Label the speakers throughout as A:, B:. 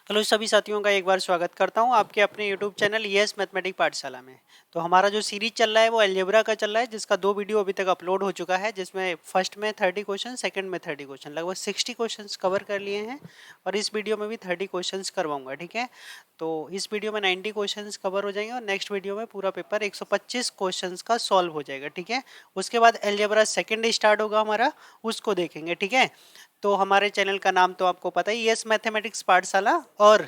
A: Hello सभी साथियों का एक बार स्वागत करता हूं आपके अपने YouTube चैनल यस मैथमेटिक्स पाठशाला में। तो हमारा जो सीरीज चल रहा है वो अलजेब्रा का चल रहा है, जिसका 2 वीडियो अभी तक अपलोड हो चुका है, जिसमें फर्स्ट में 30 क्वेश्चन, सेकंड में 30 क्वेश्चन, लगभग 60 क्वेश्चंस कवर कर लिए हैं। और इस वीडियो में भी 30 क्वेश्चंस करवाऊंगा, ठीक है। तो इस वीडियो में 90 क्वेश्चंस कवर हो जाएंगे और नेक्स्ट वीडियो में पूरा पेपर 125 क्वेश्चंस का सॉल्व हो जाएगा, ठीक है। उसके बाद अलजेब्रा सेकेंड स्टार्ट होगा हमारा, उसको देखेंगे, ठीक है। तो हमारे चैनल का नाम तो आपको पता ही, यस मैथमेटिक्स पाठशाला। और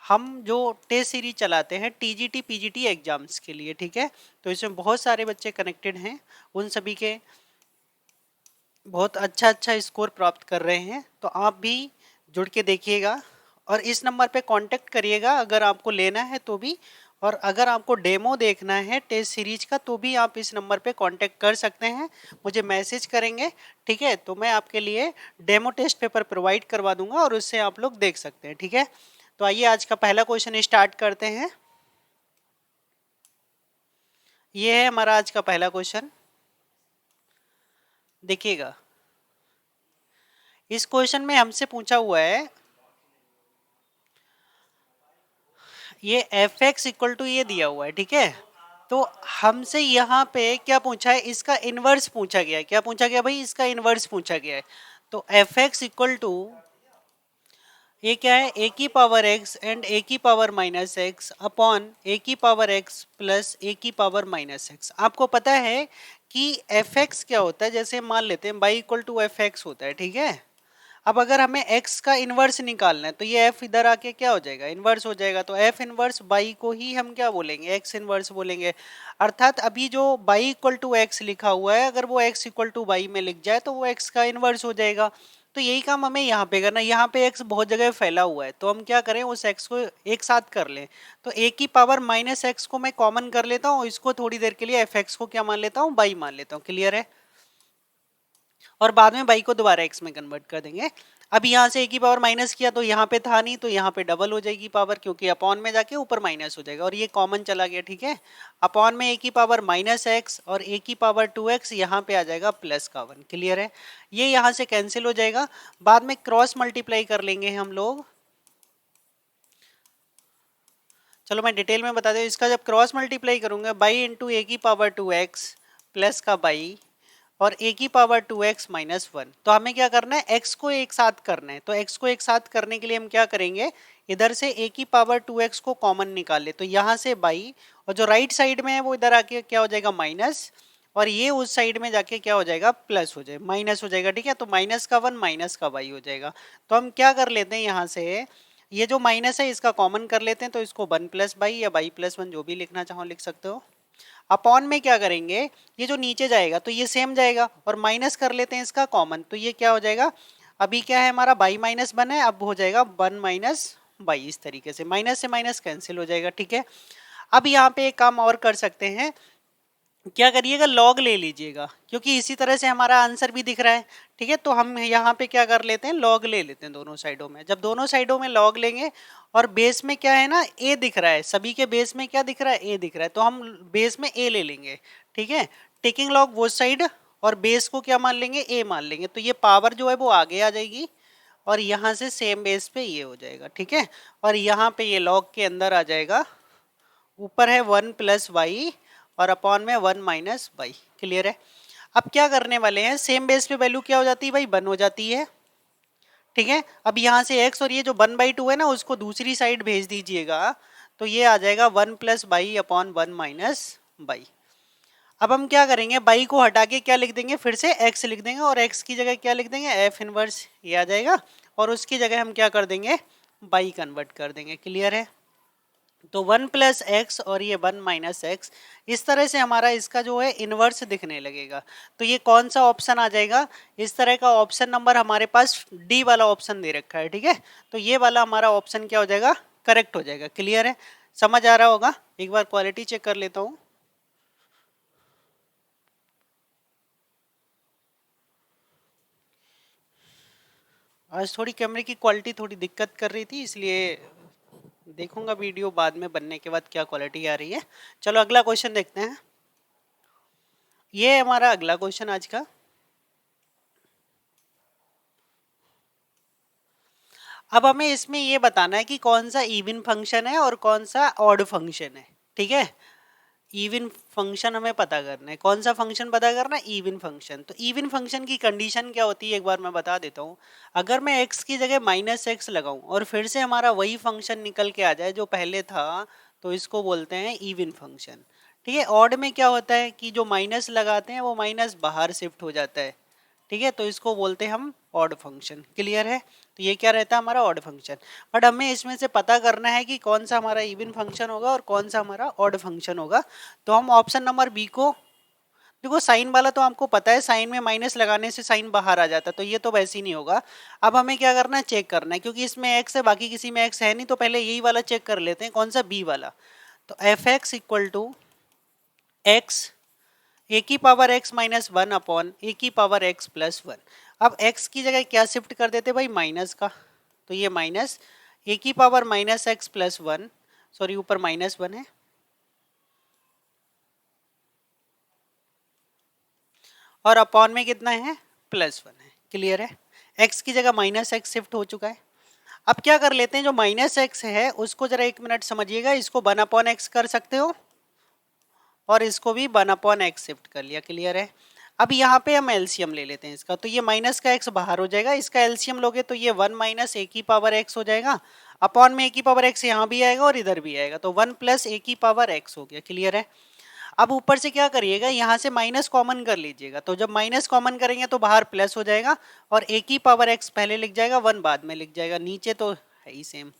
A: हम जो टेस्ट सीरीज चलाते हैं टीजीटी पीजीटी एग्जाम्स के लिए, ठीक है। तो इसमें बहुत सारे बच्चे कनेक्टेड हैं, उन सभी के बहुत अच्छा अच्छा स्कोर प्राप्त कर रहे हैं। तो आप भी जुड़ के देखिएगा और इस नंबर पे कांटेक्ट करिएगा अगर आपको लेना है तो भी। और अगर आपको डेमो देखना है टेस्ट सीरीज का तो भी आप इस नंबर पे कांटेक्ट कर सकते हैं, मुझे मैसेज करेंगे, ठीक है। तो मैं आपके लिए डेमो टेस्ट पेपर प्रोवाइड करवा दूंगा और उससे आप लोग देख सकते हैं, ठीक है। तो आइए आज का पहला क्वेश्चन स्टार्ट करते हैं। ये है हमारा आज का पहला क्वेश्चन, देखिएगा। इस क्वेश्चन में हमसे पूछा हुआ है, ये एफ एक्स इक्वल टू ये दिया हुआ है, ठीक है। तो हमसे यहाँ पे क्या पूछा है, इसका इनवर्स पूछा गया है। क्या पूछा गया भाई, इसका इनवर्स पूछा गया है। तो एफ एक्स इक्वल टू ये क्या है, ए की पावर एक्स एंड ए की power minus x upon a की पावर एक्स प्लस ए की पावर माइनस एक्स। आपको पता है कि एफ एक्स क्या होता है, जैसे मान लेते हैं y equal to f x होता है, ठीक है। अब अगर हमें x का इन्वर्स निकालना है तो ये f इधर आके क्या हो जाएगा, इन्वर्स हो जाएगा। तो f इन्वर्स बाई को ही हम क्या बोलेंगे, x इन्वर्स बोलेंगे। अर्थात अभी जो बाई इक्वल टू एक्स लिखा हुआ है, अगर वो x इक्वल टू बाई में लिख जाए तो वो x का इन्वर्स हो जाएगा। तो यही काम हमें यहाँ पे करना है। यहाँ पे x बहुत जगह फैला हुआ है, तो हम क्या करें, उस x को एक साथ कर लें। तो a की पावर माइनस एक्स को मैं कॉमन कर लेता हूँ, इसको थोड़ी देर के लिए एफ को क्या मान लेता हूँ, बाई मान लेता हूँ। क्लियर है। और बाद में बाई को दोबारा एक्स में कन्वर्ट कर देंगे। अब यहाँ से ए की पावर माइनस किया तो यहाँ पे था नहीं, तो यहाँ पे डबल हो जाएगी पावर, क्योंकि अपॉन में जाके ऊपर माइनस हो जाएगा और ये कॉमन चला गया, ठीक है। अपॉन में ए की पावर माइनस एक्स और ए की पावर 2x यहाँ पे आ जाएगा प्लस का 1। क्लियर है। ये यहाँ से कैंसिल हो जाएगा, बाद में क्रॉस मल्टीप्लाई कर लेंगे हम लोग। चलो मैं डिटेल में बता दूं, इसका जब क्रॉस मल्टीप्लाई करूंगा, बाई इंटू ए की पावर 2x प्लस का बाई और a की पावर 2x माइनस 1। तो हमें क्या करना है, x को एक साथ करना है। तो x को एक साथ करने के लिए हम क्या करेंगे, इधर से a की पावर 2x को कॉमन निकाल ले, तो यहाँ से बाई और जो राइट साइड में है वो इधर आके क्या हो जाएगा, माइनस। और ये उस साइड में जाके क्या हो जाएगा, प्लस हो जाएगा, माइनस हो जाएगा, ठीक है। तो माइनस का 1 माइनस का बाई हो जाएगा। तो हम क्या कर लेते हैं, यहाँ से ये जो माइनस है इसका कॉमन कर लेते हैं, तो इसको 1 प्लस बाई या बाई प्लस 1 जो भी लिखना चाहो लिख सकते हो। अपॉन में क्या करेंगे, ये जो नीचे जाएगा तो ये सेम जाएगा और माइनस कर लेते हैं इसका कॉमन, तो ये क्या हो जाएगा, अभी क्या है हमारा बाई माइनस 1 है, अब हो जाएगा 1 माइनस बाई। इस तरीके से माइनस से माइनस कैंसिल हो जाएगा, ठीक है। अब यहाँ पे एक काम और कर सकते हैं, क्या करिएगा, लॉग ले लीजिएगा, क्योंकि इसी तरह से हमारा आंसर भी दिख रहा है, ठीक है। तो हम यहाँ पे क्या कर लेते हैं, लॉग ले लेते हैं दोनों साइडों में। जब दोनों साइडों में लॉग लेंगे और बेस में क्या है ना, ए दिख रहा है, सभी के बेस में क्या दिख रहा है, ए दिख रहा है, तो हम बेस में ए ले लेंगे, ठीक है। टेकिंग लॉग वो साइड और बेस को क्या मान लेंगे, ए मान लेंगे। तो ये पावर जो है वो आगे आ जाएगी और यहाँ से सेम बेस पे ये हो जाएगा, ठीक है। और यहाँ पे ये लॉग के अंदर आ जाएगा, ऊपर है 1 प्लस वाई और अपॉन में 1 माइनस वाई। क्लियर है। अब क्या करने वाले हैं, सेम बेस पे वैल्यू क्या हो जाती है भाई, 1 हो जाती है, ठीक है। अब यहाँ से x और ये जो 1/2 है ना, उसको दूसरी साइड भेज दीजिएगा, तो ये आ जाएगा 1 plus by upon 1 minus by. अब हम क्या करेंगे, बाई को हटा के क्या लिख देंगे, फिर से x लिख देंगे और x की जगह क्या लिख देंगे, एफ इनवर्स, ये आ जाएगा। और उसकी जगह हम क्या कर देंगे, बाई कन्वर्ट कर देंगे। क्लियर है। तो 1 प्लस एक्स और ये 1 माइनस एक्स, इस तरह से हमारा इसका जो है इनवर्स दिखने लगेगा। तो ये कौन सा ऑप्शन आ जाएगा, इस तरह का ऑप्शन नंबर हमारे पास डी वाला ऑप्शन दे रखा है, ठीक है। तो ये वाला हमारा ऑप्शन क्या हो जाएगा, करेक्ट हो जाएगा। क्लियर है, समझ आ रहा होगा। एक बार क्वालिटी चेक कर लेता हूँ। आज थोड़ी कैमरे की क्वालिटी थोड़ी दिक्कत कर रही थी, इसलिए देखूंगा वीडियो बाद में बनने के बाद क्या क्वालिटी आ रही है। चलो अगला क्वेश्चन देखते हैं। ये हमारा अगला क्वेश्चन आज का। अब हमें इसमें ये बताना है कि कौन सा इवन फंक्शन है और कौन सा ऑड फंक्शन है, ठीक है। इवन फंक्शन हमें पता करना है, कौन सा फंक्शन पता करना है, इवन फंक्शन। तो इवन फंक्शन की कंडीशन क्या होती है एक बार मैं बता देता हूँ। अगर मैं x की जगह -x लगाऊं और फिर से हमारा वही फंक्शन निकल के आ जाए जो पहले था, तो इसको बोलते हैं इवन फंक्शन, ठीक है। ऑड में क्या होता है कि जो माइनस लगाते हैं वो माइनस बाहर शिफ्ट हो जाता है, ठीक है, तो इसको बोलते हैं हम ऑड फंक्शन। क्लियर है, तो ये क्या रहता है हमारा ऑड फंक्शन। बट हमें इसमें से पता करना है कि कौन सा हमारा इवन फंक्शन होगा और कौन सा हमारा ऑड फंक्शन होगा। तो हम ऑप्शन नंबर बी को, देखो साइन वाला तो आपको पता है, साइन में माइनस लगाने से साइन बाहर आ जाता है, तो ये तो वैसे ही नहीं होगा। अब हमें क्या करना है, चेक करना है, क्योंकि इसमें एक्स है बाकी किसी में एक्स है नहीं, तो पहले यही वाला चेक कर लेते हैं, कौन सा, बी वाला। तो f x equal to x a की power x minus one upon a की पावर x प्लस वन। अब x की जगह क्या शिफ्ट कर देते भाई, माइनस का, तो ये माइनस ए की power minus x plus one, sorry ऊपर माइनस वन है, और अपॉन में कितना है, प्लस वन है। क्लियर है, x की जगह माइनस एक्स शिफ्ट हो चुका है। अब क्या कर लेते हैं, जो माइनस एक्स है उसको जरा एक मिनट समझिएगा, इसको वन अपॉन एक्स कर सकते हो और इसको भी वन अपॉन एक्स शिफ्ट कर लिया। क्लियर है, अब यहाँ पे हम एलसीएम ले लेते हैं इसका, तो ये माइनस का एक्स बाहर हो जाएगा, इसका एलसीएम लोगे तो ये वन माइनस ए की पावर एक्स हो जाएगा, अपॉन में ए की पावर एक्स यहाँ भी आएगा और इधर भी आएगा, तो वन प्लस ए की पावर एक्स हो गया। क्लियर है, अब ऊपर से क्या करिएगा, यहाँ से माइनस कॉमन कर लीजिएगा, तो जब माइनस कॉमन करेंगे तो बाहर प्लस हो जाएगा और ए की पावर एक्स पहले लिख जाएगा, वन बाद में लिख जाएगा, नीचे तो है ही सेम।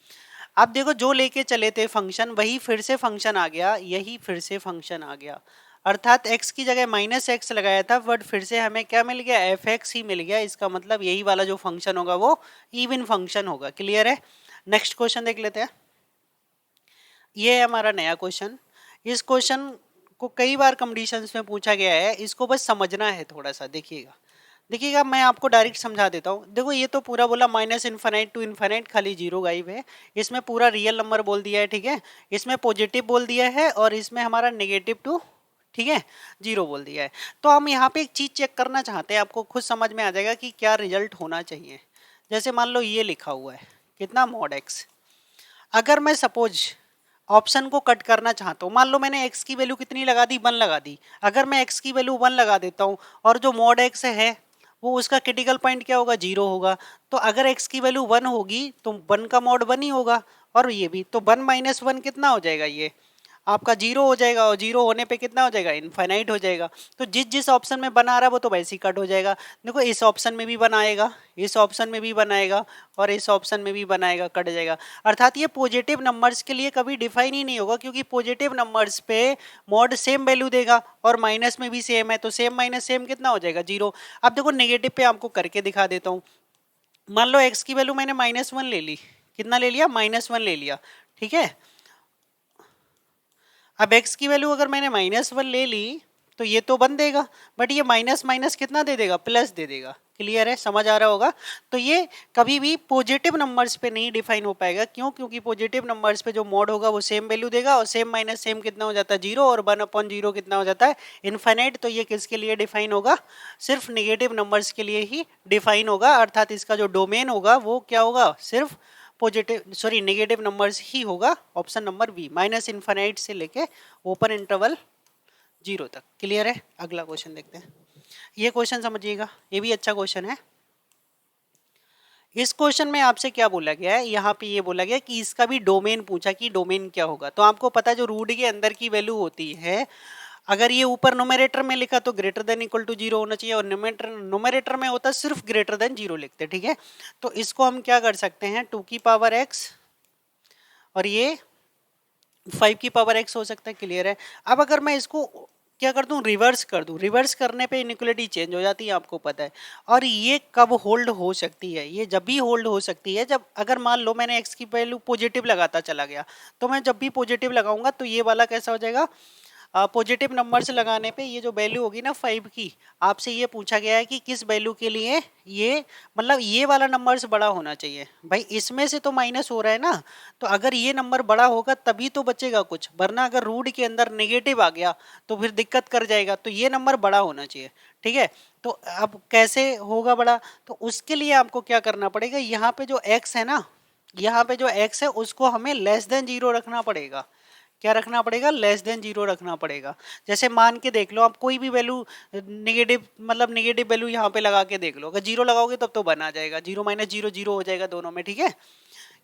A: अब देखो जो लेके चले थे फंक्शन वही फिर से फंक्शन आ गया, यही फिर से फंक्शन आ गया, अर्थात x की जगह माइनस एक्स लगाया था, बट फिर से हमें क्या मिल गया, एफ एक्स ही मिल गया। इसका मतलब यही वाला जो फंक्शन होगा वो इवन फंक्शन होगा। क्लियर है, नेक्स्ट क्वेश्चन देख लेते हैं। ये है हमारा नया क्वेश्चन। इस क्वेश्चन को कई बार कंडीशंस में पूछा गया है, इसको बस समझना है थोड़ा सा। देखिएगा देखिएगा, मैं आपको डायरेक्ट समझा देता हूँ। देखो ये तो पूरा बोला माइनस इन्फाइनाइट टू इन्फाइनाइट, खाली जीरो गायब है, इसमें पूरा रियल नंबर बोल दिया है, ठीक है, इसमें पॉजिटिव बोल दिया है और इसमें हमारा नेगेटिव टू, ठीक है, जीरो बोल दिया है। तो हम यहाँ पे एक चीज चेक करना चाहते हैं, आपको खुद समझ में आ जाएगा कि क्या रिजल्ट होना चाहिए। जैसे मान लो ये लिखा हुआ है कितना, मॉड एक्स। अगर मैं सपोज ऑप्शन को कट करना चाहता हूँ, मान लो मैंने x की वैल्यू कितनी लगा दी, 1 लगा दी। अगर मैं x की वैल्यू 1 लगा देता हूँ और जो मॉड x है वो उसका क्रिटिकल पॉइंट क्या होगा, 0 होगा। तो अगर x की वैल्यू 1 होगी तो 1 का मॉड 1 ही होगा, और ये भी तो 1 माइनस 1 कितना हो जाएगा, ये आपका 0 हो जाएगा, और 0 होने पे कितना हो जाएगा, इनफाइनाइट हो जाएगा। तो जिस जिस ऑप्शन में बना रहा है वो तो वैसे ही कट हो जाएगा। देखो इस ऑप्शन में भी बनाएगा, इस ऑप्शन में भी बनाएगा और इस ऑप्शन में भी बनाएगा, कट जाएगा। अर्थात ये पॉजिटिव नंबर्स के लिए कभी डिफाइन ही नहीं होगा, क्योंकि पॉजिटिव नंबर्स पे मॉड सेम वैल्यू देगा और माइनस में भी सेम है, तो सेम माइनस सेम कितना हो जाएगा, 0। अब देखो नेगेटिव पे आपको करके दिखा देता हूँ। मान लो एक्स की वैल्यू मैंने -1 ले ली, कितना ले लिया, -1 ले लिया, ठीक है। अब x की वैल्यू अगर मैंने -1 ले ली तो ये तो बन देगा, बट ये माइनस माइनस कितना दे देगा, प्लस दे देगा। क्लियर है, समझ आ रहा होगा। तो ये कभी भी पॉजिटिव नंबर्स पे नहीं डिफाइन हो पाएगा, क्यों, क्योंकि पॉजिटिव नंबर्स पे जो मॉड होगा वो सेम वैल्यू देगा, और सेम माइनस सेम कितना हो जाता है, 0, और 1/0 कितना हो जाता है, इनफाइनाइट। तो ये किसके लिए डिफाइन होगा, सिर्फ नेगेटिव नंबर्स के लिए ही डिफाइन होगा, अर्थात इसका जो डोमेन होगा वो क्या होगा, सिर्फ पॉजिटिव सॉरी नेगेटिव नंबर्स ही होगा। Option number B, minus infinite से लेके ओपन इंटरवल 0 तक। क्लियर है, अगला क्वेश्चन देखते हैं। ये क्वेश्चन समझिएगा, ये भी अच्छा क्वेश्चन है। इस क्वेश्चन में आपसे क्या बोला गया है, यहाँ पे ये बोला गया कि इसका भी डोमेन पूछा कि डोमेन क्या होगा। तो आपको पता है जो रूट के अंदर की वैल्यू होती है, अगर ये ऊपर नोमेरेटर में लिखा तो ग्रेटर देन इक्वल टू 0 होना चाहिए, और नोमेरेटर में होता है सिर्फ ग्रेटर देन 0 लिखते, ठीक है। तो इसको हम क्या कर सकते हैं, 2 की पावर x और ये 5 की पावर x हो सकता है। क्लियर है, अब अगर मैं इसको क्या कर दूं, रिवर्स कर दूं, रिवर्स करने पे इनइक्वालिटी चेंज हो जाती है, आपको पता है। और ये कब होल्ड हो सकती है, ये जब भी होल्ड हो सकती है जब, अगर मान लो मैंने x की वैल्यू पॉजिटिव लगाता चला गया, तो मैं जब भी पॉजिटिव लगाऊंगा तो ये वाला कैसा हो जाएगा, पॉजिटिव नंबर्स लगाने पे ये जो वैल्यू होगी ना 5 की, आपसे ये पूछा गया है कि किस वैल्यू के लिए ये, मतलब ये वाला नंबर्स बड़ा होना चाहिए। भाई इसमें से तो माइनस हो रहा है ना, तो अगर ये नंबर बड़ा होगा तभी तो बचेगा कुछ, वरना अगर रूट के अंदर नेगेटिव आ गया तो फिर दिक्कत कर जाएगा। तो ये नंबर बड़ा होना चाहिए, ठीक है। तो अब कैसे होगा बड़ा, तो उसके लिए आपको क्या करना पड़ेगा, यहाँ पे जो x है ना, यहाँ पे जो x है उसको हमें लेस देन 0 रखना पड़ेगा। क्या रखना पड़ेगा? लेस देन 0 रखना पड़ेगा। जैसे मान के देख लो आप, कोई भी वैल्यू नेगेटिव, मतलब नेगेटिव वैल्यू यहाँ पे लगा के देख लो, अगर 0 लगाओगे तब तो 1 आ जाएगा, 0 माइनस 0 0 हो जाएगा दोनों में, ठीक है।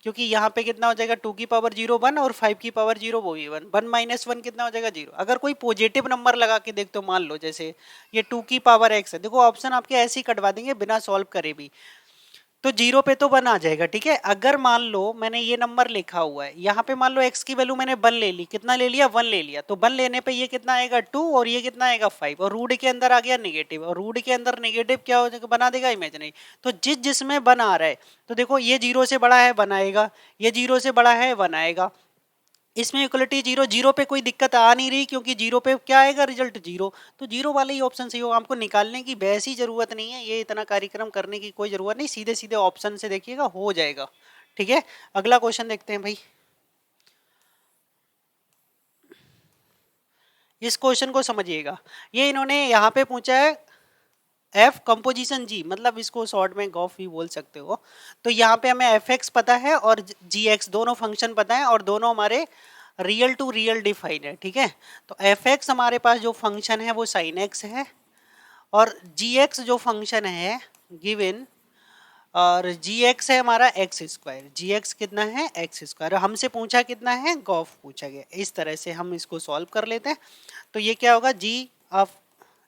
A: क्योंकि यहाँ पे कितना हो जाएगा, 2 की पावर 0 1 और 5 की पावर 0 वो भी 1, 1 माइनस 1 कितना हो जाएगा 0। अगर कोई पॉजिटिव नंबर लगा के देख, तो मान लो जैसे ये 2 की पावर x है, देखो ऑप्शन आपके ऐसे ही कटवा देंगे बिना सॉल्व करे भी, तो 0 पे तो 1 आ जाएगा, ठीक है। अगर मान लो मैंने ये नंबर लिखा हुआ है, यहाँ पे मान लो x की वैल्यू मैंने 1 ले ली, कितना ले लिया, 1 ले लिया, तो 1 लेने पे ये कितना आएगा 2 और ये कितना आएगा 5, और रूट के अंदर आ गया नेगेटिव, और रूट के अंदर नेगेटिव क्या हो जाएगा, बना देगा इमेजिनरी। तो जिसमें 1 आ रहा है, तो देखो ये 0 से बड़ा है 1 आएगा, ये 0 से बड़ा है 1 आएगा, इसमें इक्वलिटी 0 0 पे कोई दिक्कत आ नहीं रही, क्योंकि 0 पे क्या आएगा रिजल्ट 0, तो 0 वाला ही ऑप्शन सही होगा। आपको निकालने की वैसी जरूरत नहीं है, ये इतना कार्यक्रम करने की कोई जरूरत नहीं, सीधे सीधे ऑप्शन से देखिएगा हो जाएगा, ठीक है। अगला क्वेश्चन देखते हैं भाई। इस क्वेश्चन को समझिएगा, ये इन्होंने यहाँ पे पूछा है एफ कंपोजिशन जी, मतलब इसको शॉर्ट में गॉफ भी बोल सकते हो। तो यहाँ पे हमें एफ एक्स पता है और जी एक्स दोनों फंक्शन पता है, और दोनों हमारे रियल टू रियल डिफाइन है, ठीक है। तो एफ एक्स हमारे पास जो फंक्शन है वो साइन एक्स है, और जी एक्स जो फंक्शन है गिवन, और जी एक्स है हमारा एक्स स्क्वायर, जी एक्स कितना है एक्स स्क्वायर, हमसे पूछा कितना है गॉफ पूछा गया। इस तरह से हम इसको सॉल्व कर लेते हैं। तो ये क्या होगा, जी ऑफ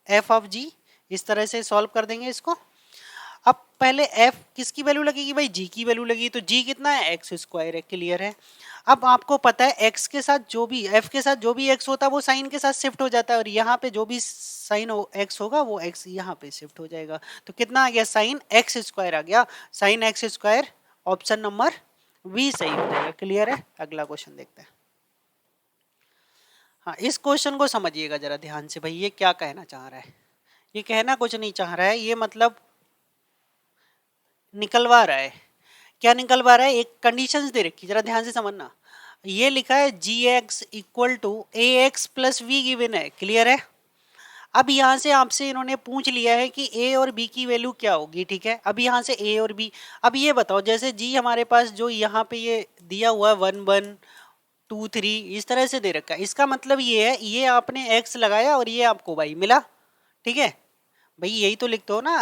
A: एफ ऑफ जी, इस तरह से सॉल्व कर देंगे इसको। अब पहले f किसकी वैल्यू लगेगी भाई, g की वैल्यू लगेगी, तो g कितना है एक्स स्क्वायर है, क्लियर है। अब आपको पता है x के साथ जो भी f के साथ जो भी x होता है वो साइन के साथ शिफ्ट हो जाता है, और यहाँ पे जो भी साइन x होगा वो x यहाँ पे शिफ्ट हो जाएगा। तो कितना आ गया, साइन एक्स स्क्वायर आ गया, sine x square, option number B सही हो जाएगा, क्लियर है। अगला क्वेश्चन देखते हैं। हाँ, इस क्वेश्चन को समझिएगा जरा ध्यान से भाई, ये क्या कहना चाह रहा है। ये कहना कुछ नहीं चाह रहा है, ये मतलब निकलवा रहा है। क्या निकलवा रहा है, एक कंडीशंस दे रखी, जरा ध्यान से समझना। ये लिखा है g x equal to a x plus v given है, क्लियर है। अब यहाँ से आपसे इन्होंने पूछ लिया है कि ए और बी की वैल्यू क्या होगी, ठीक है। अब यहाँ से ए और बी, अब ये बताओ, जैसे जी हमारे पास जो यहाँ पे ये दिया हुआ है 1 1 2 3 इस तरह से दे रखा है, इसका मतलब ये है, ये आपने एक्स लगाया और ये आपको वाई मिला, ठीक है। भाई यही तो लिखते हो ना,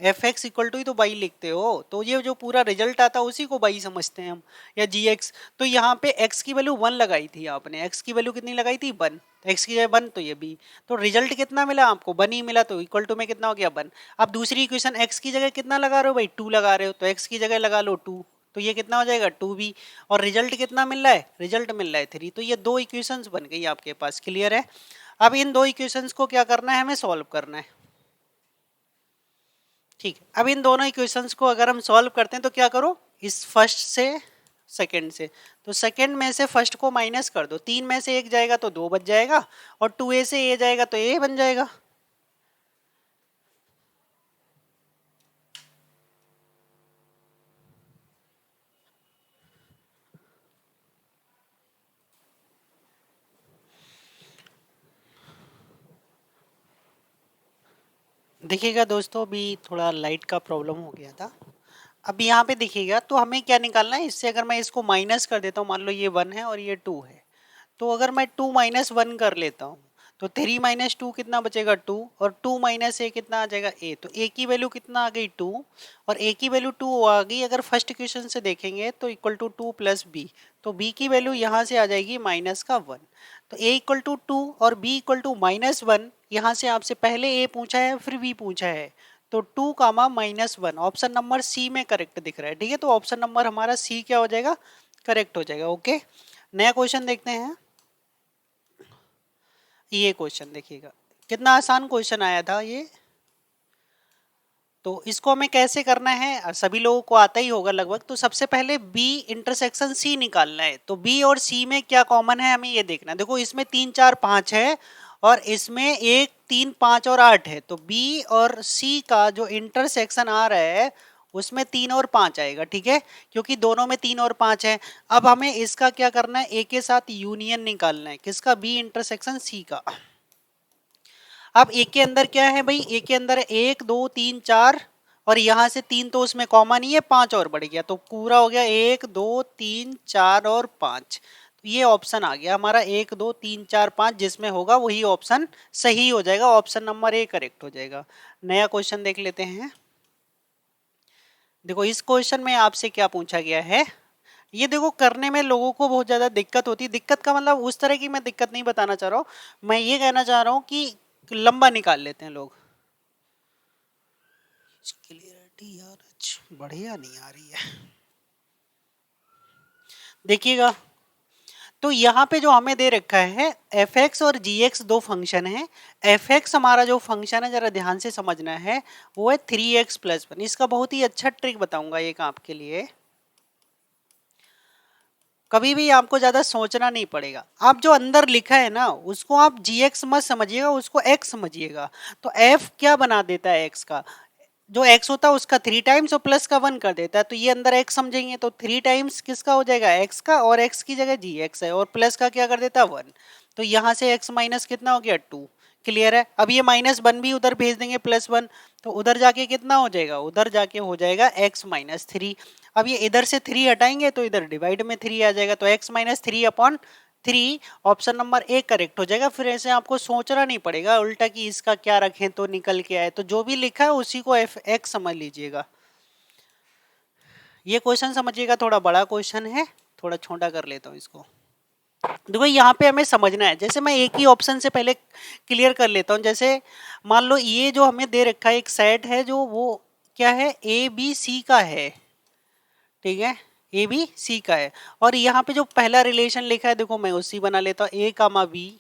A: एफ एक्स इक्वल टू ही तो बाई लिखते हो, तो ये जो पूरा रिजल्ट आता है उसी को बाई समझते हैं हम, या जी एक्स। तो यहाँ पे एक्स की वैल्यू 1 लगाई थी आपने, एक्स की वैल्यू कितनी लगाई थी 1, एक्स की जगह 1 तो ये बी, तो रिजल्ट कितना मिला आपको 1 ही मिला, तो इक्वल टू में कितना हो गया 1। अब दूसरी इक्वेशन एक्स की जगह कितना लगा रहे हो भाई, 2 लगा रहे हो, तो एक्स की जगह लगा लो 2, तो ये कितना हो जाएगा 2b, और रिजल्ट कितना मिल रहा है, रिजल्ट मिल रहा है 3, तो ये दो इक्वेशंस बन गई आपके पास, क्लियर है। अब इन दो इक्वेशंस को क्या करना है, हमें सॉल्व करना है, ठीक है। अब इन दोनों इक्वेशंस को अगर हम सॉल्व करते हैं तो क्या करो, इस फर्स्ट से सेकंड से, तो सेकंड में से फर्स्ट को माइनस कर दो, 3 में से 1 जाएगा तो 2 बच जाएगा, और 2a से a जाएगा तो a बन जाएगा। देखिएगा दोस्तों, अभी थोड़ा लाइट का प्रॉब्लम हो गया था। अब यहाँ पे देखिएगा, तो हमें क्या निकालना है, इससे अगर मैं इसको माइनस कर देता हूँ, मान लो ये 1 है और ये 2 है, तो अगर मैं 2 माइनस 1 कर लेता हूँ, तो 3 माइनस 2 कितना बचेगा 2, और 2 माइनस ए कितना आ जाएगा ए, तो ए की वैल्यू कितना आ गई 2, और ए की वैल्यू 2 आ गई। अगर फर्स्ट इक्वेशन से देखेंगे तो इक्वल टू 2 प्लस बी, तो बी की वैल्यू यहाँ से आ जाएगी माइनस का 1, तो ए इक्वल टू 2 और बी इक्वल टू माइनस 1, यहाँ से आपसे पहले ए पूछा है फिर बी पूछा है, तो 2 comma minus 1, option number C में करेक्ट दिख रहा है, ठीक है। तो ऑप्शन नंबर हमारा सी क्या हो जाएगा, करेक्ट हो जाएगा, ओके। नया क्वेश्चन देखते हैं। ये क्वेश्चन देखिएगा, कितना आसान क्वेश्चन आया था ये। तो इसको हमें कैसे करना है, सभी लोगों को आता ही होगा लगभग। तो सबसे पहले B इंटरसेक्शन C निकालना है, तो B और C में क्या कॉमन है हमें ये देखना है। देखो इसमें 3 4 5 है, और इसमें 1 3 5 और 8 है, तो B और C का जो इंटरसेक्शन आ रहा है उसमें 3 और 5 आएगा, ठीक है, क्योंकि दोनों में 3 और 5 है। अब हमें इसका क्या करना है, A के साथ यूनियन निकालना है, किसका, B इंटरसेक्शन C का। अब एक के अंदर क्या है भाई, एक के अंदर 1 2 3 4 और यहाँ से 3 तो उसमें कॉमन नहीं है, 5 और बढ़ गया, तो पूरा हो गया 1 2 3 4 और 5। तो ये ऑप्शन आ गया हमारा 1 2 3 4 5, जिसमें होगा वही ऑप्शन सही हो जाएगा, ऑप्शन नंबर ए करेक्ट हो जाएगा। नया क्वेश्चन देख लेते हैं। देखो इस क्वेश्चन में आपसे क्या पूछा गया है, ये देखो करने में लोगों को बहुत ज्यादा दिक्कत होती है। दिक्कत का मतलब उस तरह की मैं दिक्कत नहीं बताना चाह रहा हूँ, मैं ये कहना चाह रहा हूँ कि लंबा निकाल लेते हैं लोग। क्लियरिटी यार बढ़िया नहीं आ रही है, देखिएगा। तो यहाँ पे जो हमें दे रखा है एफ एक्स और जी एक्स दो फंक्शन है। एफ एक्स हमारा जो फंक्शन है जरा ध्यान से समझना है, वो है 3x+1। इसका बहुत ही अच्छा ट्रिक बताऊंगा एक आपके लिए, कभी भी आपको ज्यादा सोचना नहीं पड़ेगा। आप जो अंदर लिखा है ना उसको आप जी एक्स मत समझिएगा, उसको एक्स समझिएगा। तो एफ क्या बना देता है एक्स का, जो x होता है उसका 3 टाइम्स और प्लस का 1 कर देता है, तो ये अंदर x समझेंगे तो 3 टाइम्स किसका हो जाएगा, x का, और x की जगह gx है, और प्लस का क्या कर देता है 1। तो यहाँ से x माइनस कितना हो गया 2। क्लियर है। अब ये -1 भी उधर भेज देंगे +1, तो उधर जाके कितना हो जाएगा, उधर जाके हो जाएगा x-3। अब ये इधर से 3 हटाएंगे तो इधर डिवाइड में 3 आ जाएगा, तो x-3/3 option number A correct हो जाएगा। फिर ऐसे आपको सोचना नहीं पड़ेगा उल्टा कि इसका क्या रखें तो निकल के आए, तो जो भी लिखा है उसी को एफ एक्स समझ लीजिएगा। ये क्वेश्चन समझिएगा, थोड़ा बड़ा क्वेश्चन है, थोड़ा छोटा कर लेता हूँ इसको। देखो यहाँ पे हमें समझना है, जैसे मैं एक ही ऑप्शन से पहले क्लियर कर लेता हूँ। जैसे मान लो ये जो हमें दे रखा है एक सेट है, जो वो क्या है ए बी सी का है, ठीक है, ए बी सी का है। और यहाँ पे जो पहला रिलेशन लिखा है देखो मैं उसी बना लेता हूँ, a comma b,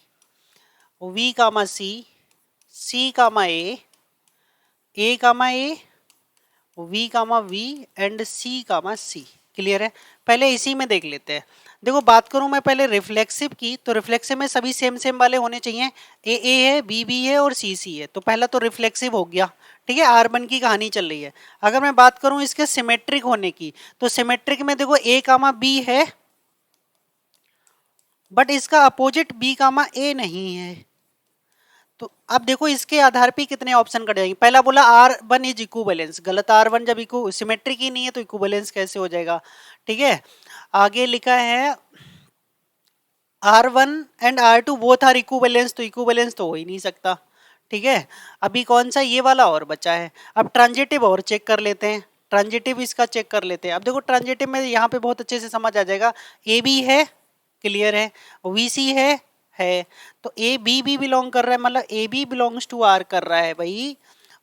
A: v comma c comma a comma a, v comma v and c comma c. Clear है। पहले इसी में देख लेते हैं। देखो बात करूं मैं पहले रिफ्लेक्सिव की, तो रिफ्लेक्सिव में सभी सेम सेम वाले होने चाहिए, ए है, बी है और सी है, तो पहला तो रिफ्लेक्सिव हो गया। ठीक है, R1 की कहानी चल रही है। अगर मैं बात करूं इसके सिमेट्रिक होने की, तो सिमेट्रिक में देखो ए कामा बी है, बट इसका अपोजिट बी कामा ए नहीं है। तो अब देखो इसके आधार पे कितने ऑप्शन कट जाएंगे। पहला बोला R1 इज इक्विवेलेंस, गलत। R1 जब सिमेट्रिक ही नहीं है तो इक्विवेलेंस कैसे हो जाएगा। ठीक है, आगे लिखा है R1 and R2 both are equivalence, तो इक्विवेलेंस तो हो ही नहीं सकता। ठीक है, अभी कौन सा ये वाला और बचा है। अब ट्रांजिटिव और चेक कर लेते हैं, ट्रांजिटिव इसका चेक कर लेते हैं। अब देखो ट्रांजिटिव में यहाँ पे बहुत अच्छे से समझ आ जाएगा, ए बी है, क्लियर है, वी सी है, तो ए बी भी बिलोंग कर रहा है, मतलब a b belongs to R कर रहा है भाई,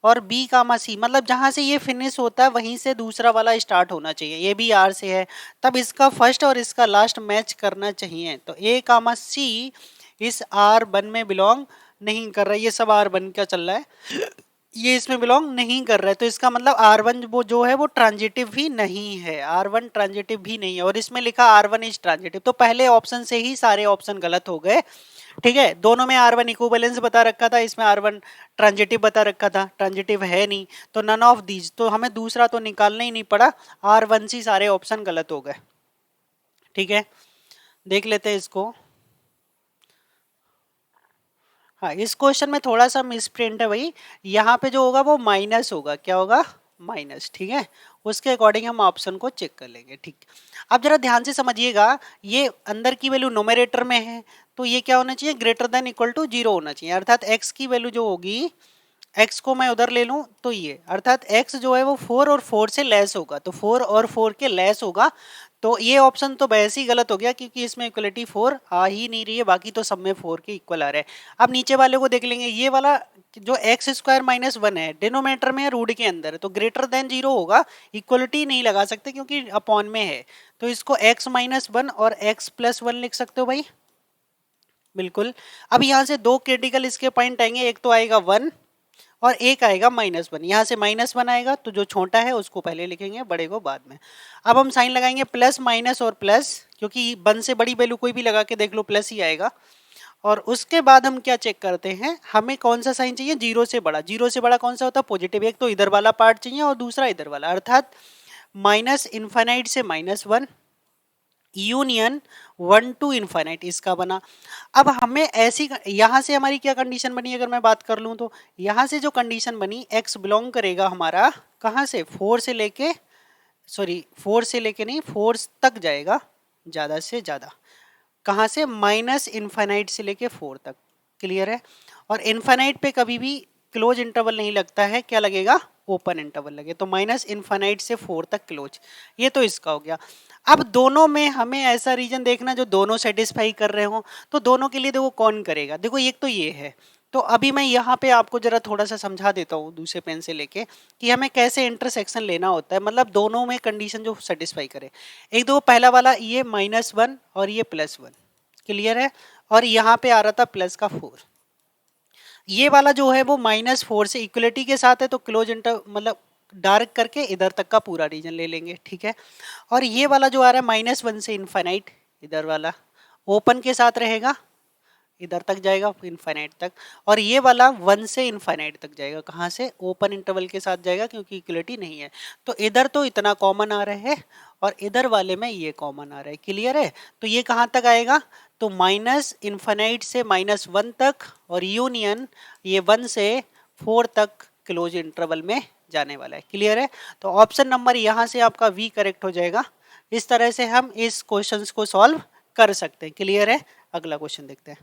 A: और बी कामा सी, मतलब जहां से ये फिनिश होता है वहीं से दूसरा वाला स्टार्ट होना चाहिए, ये भी आर से है, तब इसका फर्स्ट और इसका लास्ट मैच करना चाहिए। तो ए कामा सी इस आर वन में बिलोंग नहीं कर रहा है, ये सब आर वन का चल रहा है, ये इसमें बिलोंग नहीं कर रहा है, तो इसका मतलब R1 वो जो है वो ट्रांजिटिव भी नहीं है, R1 ट्रांजिटिव भी नहीं है, और इसमें लिखा R1 इज ट्रांजिटिव, तो पहले ऑप्शन से ही सारे ऑप्शन गलत हो गए। ठीक है, दोनों में R1 इक्विवेलेंस बता रखा था, इसमें R1 ट्रांजिटिव बता रखा था, ट्रांजिटिव है नहीं, तो नन ऑफ दीज, तो हमें दूसरा तो निकालना ही नहीं पड़ा, R1 से सारे ऑप्शन गलत हो गए। ठीक है, देख लेते हैं इसको। हाँ, इस क्वेश्चन में थोड़ा सा मिसप्रिंट है भाई, यहाँ पे जो होगा वो माइनस होगा, क्या होगा, माइनस। ठीक है, उसके अकॉर्डिंग हम ऑप्शन को चेक कर लेंगे। ठीक, अब जरा ध्यान से समझिएगा, ये अंदर की वैल्यू नोमेरेटर में है, तो ये क्या होना चाहिए, ग्रेटर देन इक्वल टू 0 होना चाहिए, अर्थात x की वैल्यू जो होगी, x को मैं उधर ले लूं तो ये, अर्थात x जो है वो 4 और 4 से लेस होगा, तो 4 और 4 के लेस होगा, तो ये ऑप्शन तो वैसे ही गलत हो गया, क्योंकि इसमें इक्वलिटी 4 आ ही नहीं रही है, बाकी तो सब में 4 के इक्वल आ रहा है। अब नीचे वाले को देख लेंगे, ये वाला जो x² - 1 है, डिनोमिनेटर में है, रूट के अंदर है, तो ग्रेटर देन 0 होगा, इक्वलिटी नहीं लगा सकते क्योंकि अपॉन में है, तो इसको x-1 और x+1 लिख सकते हो भाई, बिल्कुल। अब यहाँ से दो क्रिटिकल इसके पॉइंट आएंगे, एक तो आएगा 1 और एक आएगा -1, यहाँ से -1 आएगा, तो जो छोटा है उसको पहले लिखेंगे, बड़े को बाद में। अब हम साइन लगाएंगे प्लस माइनस और प्लस, क्योंकि 1 से बड़ी वैल्यू कोई भी लगा के देख लो प्लस ही आएगा। और उसके बाद हम क्या चेक करते हैं, हमें कौन सा साइन चाहिए, 0 से बड़ा। 0 से बड़ा कौन सा होता है, पॉजिटिव। एक तो इधर वाला पार्ट चाहिए और दूसरा इधर वाला, अर्थात -∞ से -1, यूनियन 1 to इनफाइनाइट इसका बना। अब हमें ऐसी यहाँ से हमारी क्या कंडीशन बनी, अगर मैं बात कर लूँ तो यहाँ से जो कंडीशन बनी, x बिलोंग करेगा हमारा कहाँ से, 4 से लेके, सॉरी 4 से लेके नहीं, 4 तक जाएगा ज़्यादा से ज़्यादा, कहाँ से, माइनस इनफाइनाइट से लेके 4 तक। क्लियर है। और इनफाइनाइट पे कभी भी क्लोज इंटरवल नहीं लगता है, क्या लगेगा, ओपन इंटरवल लगे, तो माइनस इनफाइनाइट से 4 तक क्लोज। ये तो इसका हो गया। अब दोनों में हमें ऐसा रीजन देखना जो दोनों सेटिस्फाई कर रहे हो, तो दोनों के लिए देखो कौन करेगा। देखो एक तो ये है, तो अभी मैं यहाँ पे आपको जरा थोड़ा सा समझा देता हूँ दूसरे पेन से लेके कि हमें कैसे इंटरसेक्शन लेना होता है, मतलब दोनों में कंडीशन जो सेटिस्फाई करे। एक दो पहला वाला ये -1 और ये +1, क्लियर है। और यहाँ पे आ रहा था प्लस का 4, ये वाला जो है वो -4 से इक्वलिटी के साथ है, तो क्लोज इंटर मतलब डार्क करके इधर तक का पूरा रीजन ले लेंगे, ठीक है। और ये वाला जो आ रहा है -1 से इनफाइनाइट, इधर वाला ओपन के साथ रहेगा, इधर तक जाएगा इनफाइनाइट तक। और ये वाला 1 से इनफाइनाइट तक जाएगा, कहाँ से, ओपन इंटरवल के साथ जाएगा, क्योंकि इक्वलिटी नहीं है। तो इधर तो इतना कॉमन आ रहा है और इधर वाले में ये कॉमन आ रहा है, क्लियर है। तो ये कहाँ तक आएगा, तो माइनस इनफाइनाइट से -1 तक, और यूनियन ये 1 से 4 तक क्लोज इंटरवल में जाने वाला है, क्लियर है। तो ऑप्शन नंबर यहाँ से आपका वी करेक्ट हो जाएगा। इस तरह से हम इस क्वेश्चन को सॉल्व कर सकते हैं, क्लियर है। अगला क्वेश्चन देखते हैं।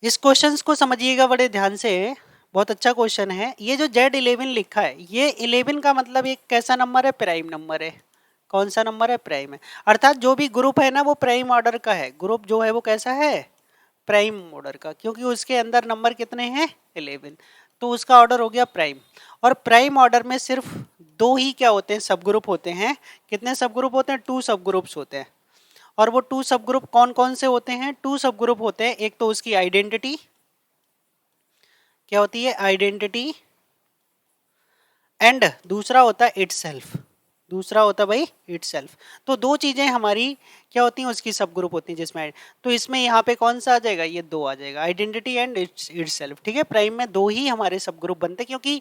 A: इस क्वेश्चन को समझिएगा बड़े ध्यान से, बहुत अच्छा क्वेश्चन है। ये जो Z11 लिखा है, ये 11 का मतलब एक कैसा नंबर है, प्राइम नंबर है। कौन सा नंबर है, प्राइम है। अर्थात जो भी ग्रुप है ना वो प्राइम ऑर्डर का है, ग्रुप जो है वो कैसा है, प्राइम ऑर्डर का, क्योंकि उसके अंदर नंबर कितने हैं, 11, तो उसका ऑर्डर हो गया प्राइम। और प्राइम ऑर्डर में सिर्फ दो ही क्या होते हैं, सब ग्रुप होते हैं। कितने सब ग्रुप होते हैं, 2 सब ग्रुप्स होते हैं। और वो 2 सब ग्रुप कौन कौन से होते हैं, 2 सब ग्रुप होते हैं। एक तो उसकी आइडेंटिटी, क्या होती है, आइडेंटिटी, एंड दूसरा होता है इटसेल्फ, दूसरा होता है भाई इटसेल्फ। तो दो चीजें हमारी क्या होती हैं, उसकी सब ग्रुप होती हैं जिसमें, तो इसमें यहाँ पे कौन सा आ जाएगा, ये 2 आ जाएगा, आइडेंटिटी एंड इटसेल्फ, ठीक है। प्राइम में 2 ही हमारे सब ग्रुप बनते हैं, क्योंकि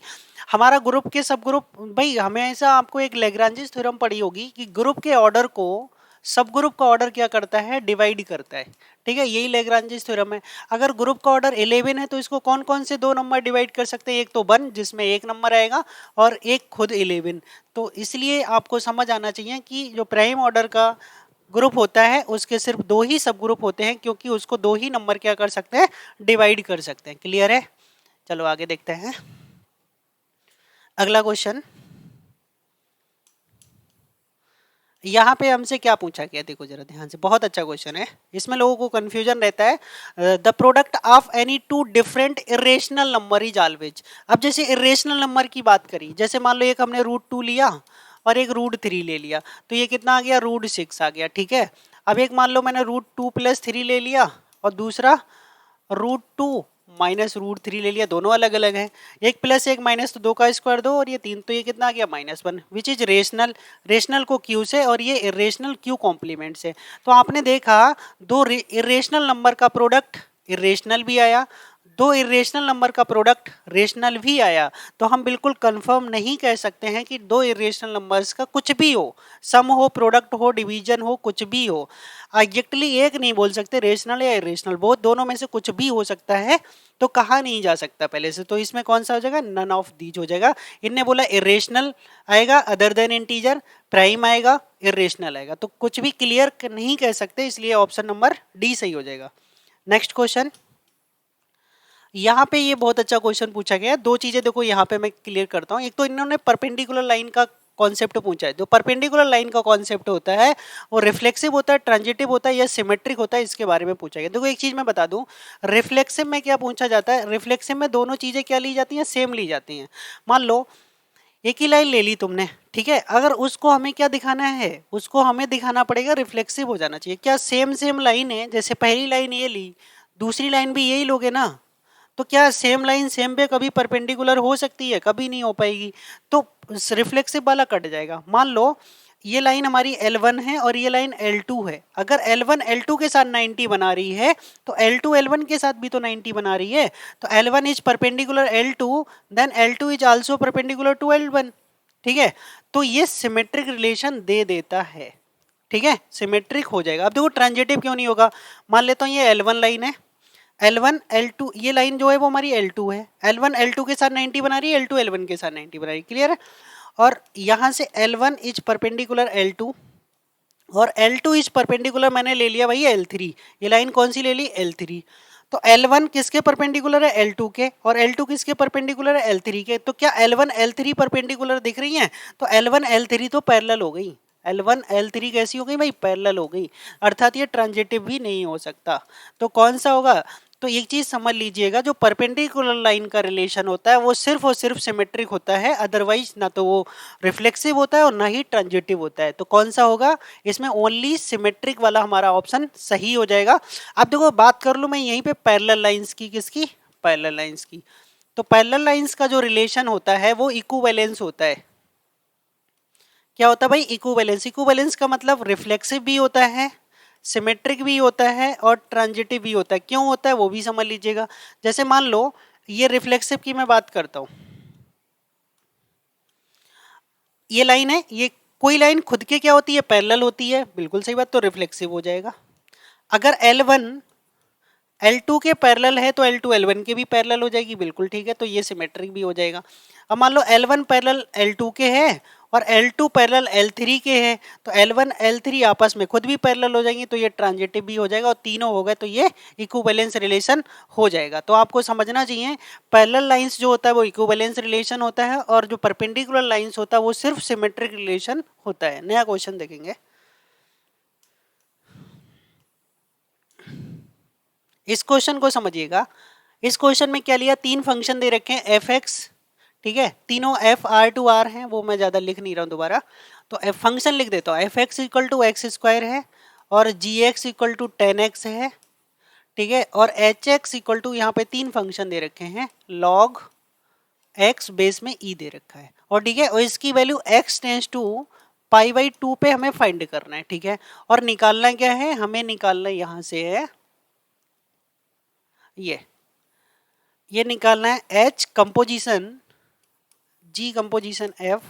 A: हमारा ग्रुप के सब ग्रुप, भाई हमेशा आपको एक लैग्रांज थ्योरम पढ़ी होगी कि ग्रुप के ऑर्डर को सब ग्रुप का ऑर्डर क्या करता है, डिवाइड करता है, ठीक है। यही लैग्रांज थ्योरम है। अगर ग्रुप का ऑर्डर 11 है तो इसको कौन कौन से 2 नंबर डिवाइड कर सकते हैं, एक तो 1 जिसमें 1 नंबर आएगा, और एक खुद 11। तो इसलिए आपको समझ आना चाहिए कि जो प्राइम ऑर्डर का ग्रुप होता है उसके सिर्फ 2 ही सब ग्रुप होते हैं, क्योंकि उसको 2 ही नंबर क्या कर सकते हैं, डिवाइड कर सकते हैं, क्लियर है। चलो आगे देखते हैं अगला क्वेश्चन। यहाँ पे हमसे क्या पूछा गया, देखो जरा ध्यान से, बहुत अच्छा क्वेश्चन है। इसमें लोगों को कंफ्यूजन रहता है, the product of any 2 different irrational number is always. अब जैसे इरेशनल नंबर की बात करी, जैसे मान लो एक हमने √2 लिया और एक √3 ले लिया, तो ये कितना आ गया, √6 आ गया, ठीक है। अब एक मान लो मैंने √2 + 3 ले लिया और दूसरा √2 -√3 ले लिया, दोनों अलग अलग हैं। एक प्लस एक माइनस, तो 2 का स्क्वायर 2 और ये 3, तो ये कितना आ गया, -1, विच इज रेशनल। रेशनल को क्यू से और ये इरेशनल क्यू कॉम्प्लीमेंट से। तो आपने देखा दो इरेशनल नंबर का प्रोडक्ट इरेशनल भी आया, 2 इरेशनल नंबर का प्रोडक्ट रेशनल भी आया। तो हम बिल्कुल कंफर्म नहीं कह सकते हैं कि 2 इरेशनल नंबर्स का कुछ भी हो, सम हो, प्रोडक्ट हो, डिवीजन हो, कुछ भी हो। एग्जैक्टली एक नहीं बोल सकते, रेशनल या इरेशनल, बहुत दोनों में से कुछ भी हो सकता है। तो कहा नहीं जा सकता पहले से, तो इसमें कौन सा हो जाएगा, नन ऑफ दीज हो जाएगा। इनने बोला इरेशनल आएगा अदर देन इंटीजर, प्राइम आएगा, इरेशनल आएगा, तो कुछ भी क्लियर नहीं कह सकते, इसलिए ऑप्शन नंबर डी सही हो जाएगा। Next question. यहाँ पे ये बहुत अच्छा क्वेश्चन पूछा गया है। 2 चीजें देखो यहाँ पे मैं क्लियर करता हूँ। एक तो इन्होंने परपेंडिकुलर लाइन का कॉन्सेप्ट पूछा है। जो परपेंडिकुलर लाइन का कॉन्सेप्ट होता है वो रिफ्लेक्सिव होता है, ट्रांजिटिव होता है या सिमेट्रिक होता है, इसके बारे में पूछा गया। देखो एक चीज मैं बता दूं, रिफ्लेक्सिव में क्या पूछा जाता है, रिफ्लेक्सिव में दोनों चीजें क्या ली जाती हैं, सेम ली जाती हैं। मान लो एक ही लाइन ले ली तुमने, ठीक है, अगर उसको हमें क्या दिखाना है, उसको हमें दिखाना पड़ेगा रिफ्लेक्सिव हो जाना चाहिए। क्या सेम सेम लाइन है, जैसे पहली लाइन ये ली, दूसरी लाइन भी यही लोगे ना, तो क्या सेम लाइन सेम पे कभी परपेंडिकुलर हो सकती है, कभी नहीं हो पाएगी। तो रिफ्लेक्सिव वाला कट जाएगा। मान लो ये लाइन हमारी L1 है और ये लाइन L2 है, अगर L1 L2 के साथ 90 बना रही है तो L2 L1 के साथ भी तो 90 बना रही है। तो L1 is perpendicular L2, then L2 is also perpendicular to L1, ठीक है। तो ये सिमेट्रिक रिलेशन दे देता है, ठीक है, सिमेट्रिक हो जाएगा। अब देखो ट्रांजिटिव क्यों नहीं होगा, मान लेता हूँ ये L1 लाइन है, L1 L2 ये लाइन जो है वो हमारी L2 है, L1 L2 के साथ 90 बना रही है, L2 L1 के साथ 90 बना रही है, क्लियर है। और यहाँ से L1 इज परपेंडिकुलर L2 और L2 इज परपेंडिकुलर मैंने ले लिया भाई L3, ये लाइन कौन सी ले ली, L3। तो L1 किसके परपेंडिकुलर है, L2 के, और L2 किसके परपेंडिकुलर है, L3 के। तो क्या L1 L3 परपेंडिकुलर दिख रही हैं, तो L1 L3 तो पैरेलल हो गई, L1 L3 कैसी हो गई भाई, पैरेलल हो गई, अर्थात ये ट्रांजिटिव भी नहीं हो सकता। तो कौन सा होगा, तो एक चीज समझ लीजिएगा, जो परपेंडिकुलर लाइन का रिलेशन होता है वो सिर्फ और सिर्फ सिमेट्रिक होता है, अदरवाइज ना तो वो रिफ्लेक्सिव होता है और ना ही ट्रांजिटिव होता है। तो कौन सा होगा, इसमें ओनली सिमेट्रिक वाला हमारा ऑप्शन सही हो जाएगा। अब देखो बात कर लूं मैं यहीं पे पैरेलल लाइंस की, किसकी, पैरेलल लाइंस की। तो पैरेलल लाइंस का जो रिलेशन होता है वो इक्विवेलेंस होता है। क्या होता है भाई, इक्विवेलेंस। इक्विवेलेंस का मतलब रिफ्लेक्सिव भी होता है, सिमेट्रिक भी होता है और ट्रांजिटिव भी होता है। क्यों होता है वो भी समझ लीजिएगा। जैसे मान लो ये रिफ्लेक्सिव की मैं बात करता हूं, ये लाइन है, ये कोई लाइन खुद के क्या होती है, पैरेलल होती है, बिल्कुल सही बात, तो रिफ्लेक्सिव हो जाएगा। अगर L1 L2 के पैरेलल है तो L2 L1 के भी पैरेलल हो जाएगी, बिल्कुल ठीक है, तो ये सिमेट्रिक भी हो जाएगा। अब मान लो L1 पैरेलल L2 के है और L2 पैरेलल L3 के है, तो L1 L3 आपस में खुद भी पैरेलल हो जाएंगे, तो ये ट्रांजिटिव भी हो जाएगा, और तीनों हो गए तो ये इक्विवेलेंस रिलेशन हो जाएगा। तो आपको समझना चाहिए पैरेलल लाइंस जो होता है वो इक्विवेलेंस रिलेशन होता है, और जो परपेंडिकुलर लाइंस होता है वो सिर्फ सिमेट्रिक रिलेशन होता है। नया क्वेश्चन देखेंगे, इस क्वेश्चन को समझिएगा। इस क्वेश्चन में क्या लिया, तीन फंक्शन दे रखे हैं एफ एक्स, ठीक है, तीनों एफ आर टू आर हैं, वो मैं ज्यादा लिख नहीं रहा हूं दोबारा, तो एफ फंक्शन लिख देता हूं। F x equal to x square है और जी एक्स इक्वल टू 10x है, ठीक है, और एच एक्स इक्वल टू, यहाँ पे तीन फंक्शन दे रखे हैं, लॉग एक्स बेस में ई दे रखा है, और ठीक है, और इसकी value x tends to pi by 2 पे हमें फाइंड करना है, ठीक है। और निकालना क्या है, हमें निकालना यहाँ से है ये निकालना है एच कंपोजिशन जी कंपोजिशन एफ,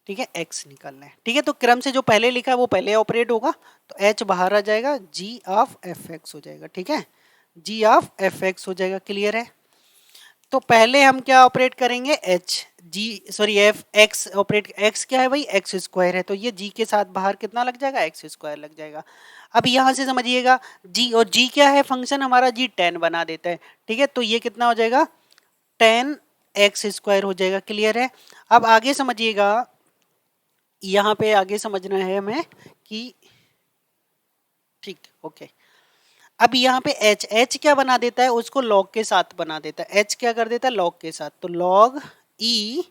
A: ठीक है, एक्स निकालना है, ठीक है। तो क्रम से जो पहले लिखा है वो पहले ऑपरेट होगा, तो एच बाहर आ जाएगा, जी ऑफ एफ एक्स हो जाएगा, ठीक है, जी ऑफ एफ एक्स हो जाएगा, क्लियर है। तो पहले हम क्या ऑपरेट करेंगे, H G sorry F x operate, x क्या है भाई, एक्स स्क्वायर है, तो ये जी के साथ बाहर कितना लग जाएगा, एक्स स्क्वायर लग जाएगा। अब यहाँ से समझिएगा जी, और जी क्या है फंक्शन हमारा, जी 10 बना देता है, ठीक है, तो ये कितना हो जाएगा, 10x स्क्वायर हो जाएगा, क्लियर है। अब आगे समझिएगा, यहाँ पे आगे समझना है हमें कि, ठीक, ओके। अब यहाँ पे h क्या बना देता है, उसको log के साथ बना देता है, h क्या कर देता है, log के साथ, तो log e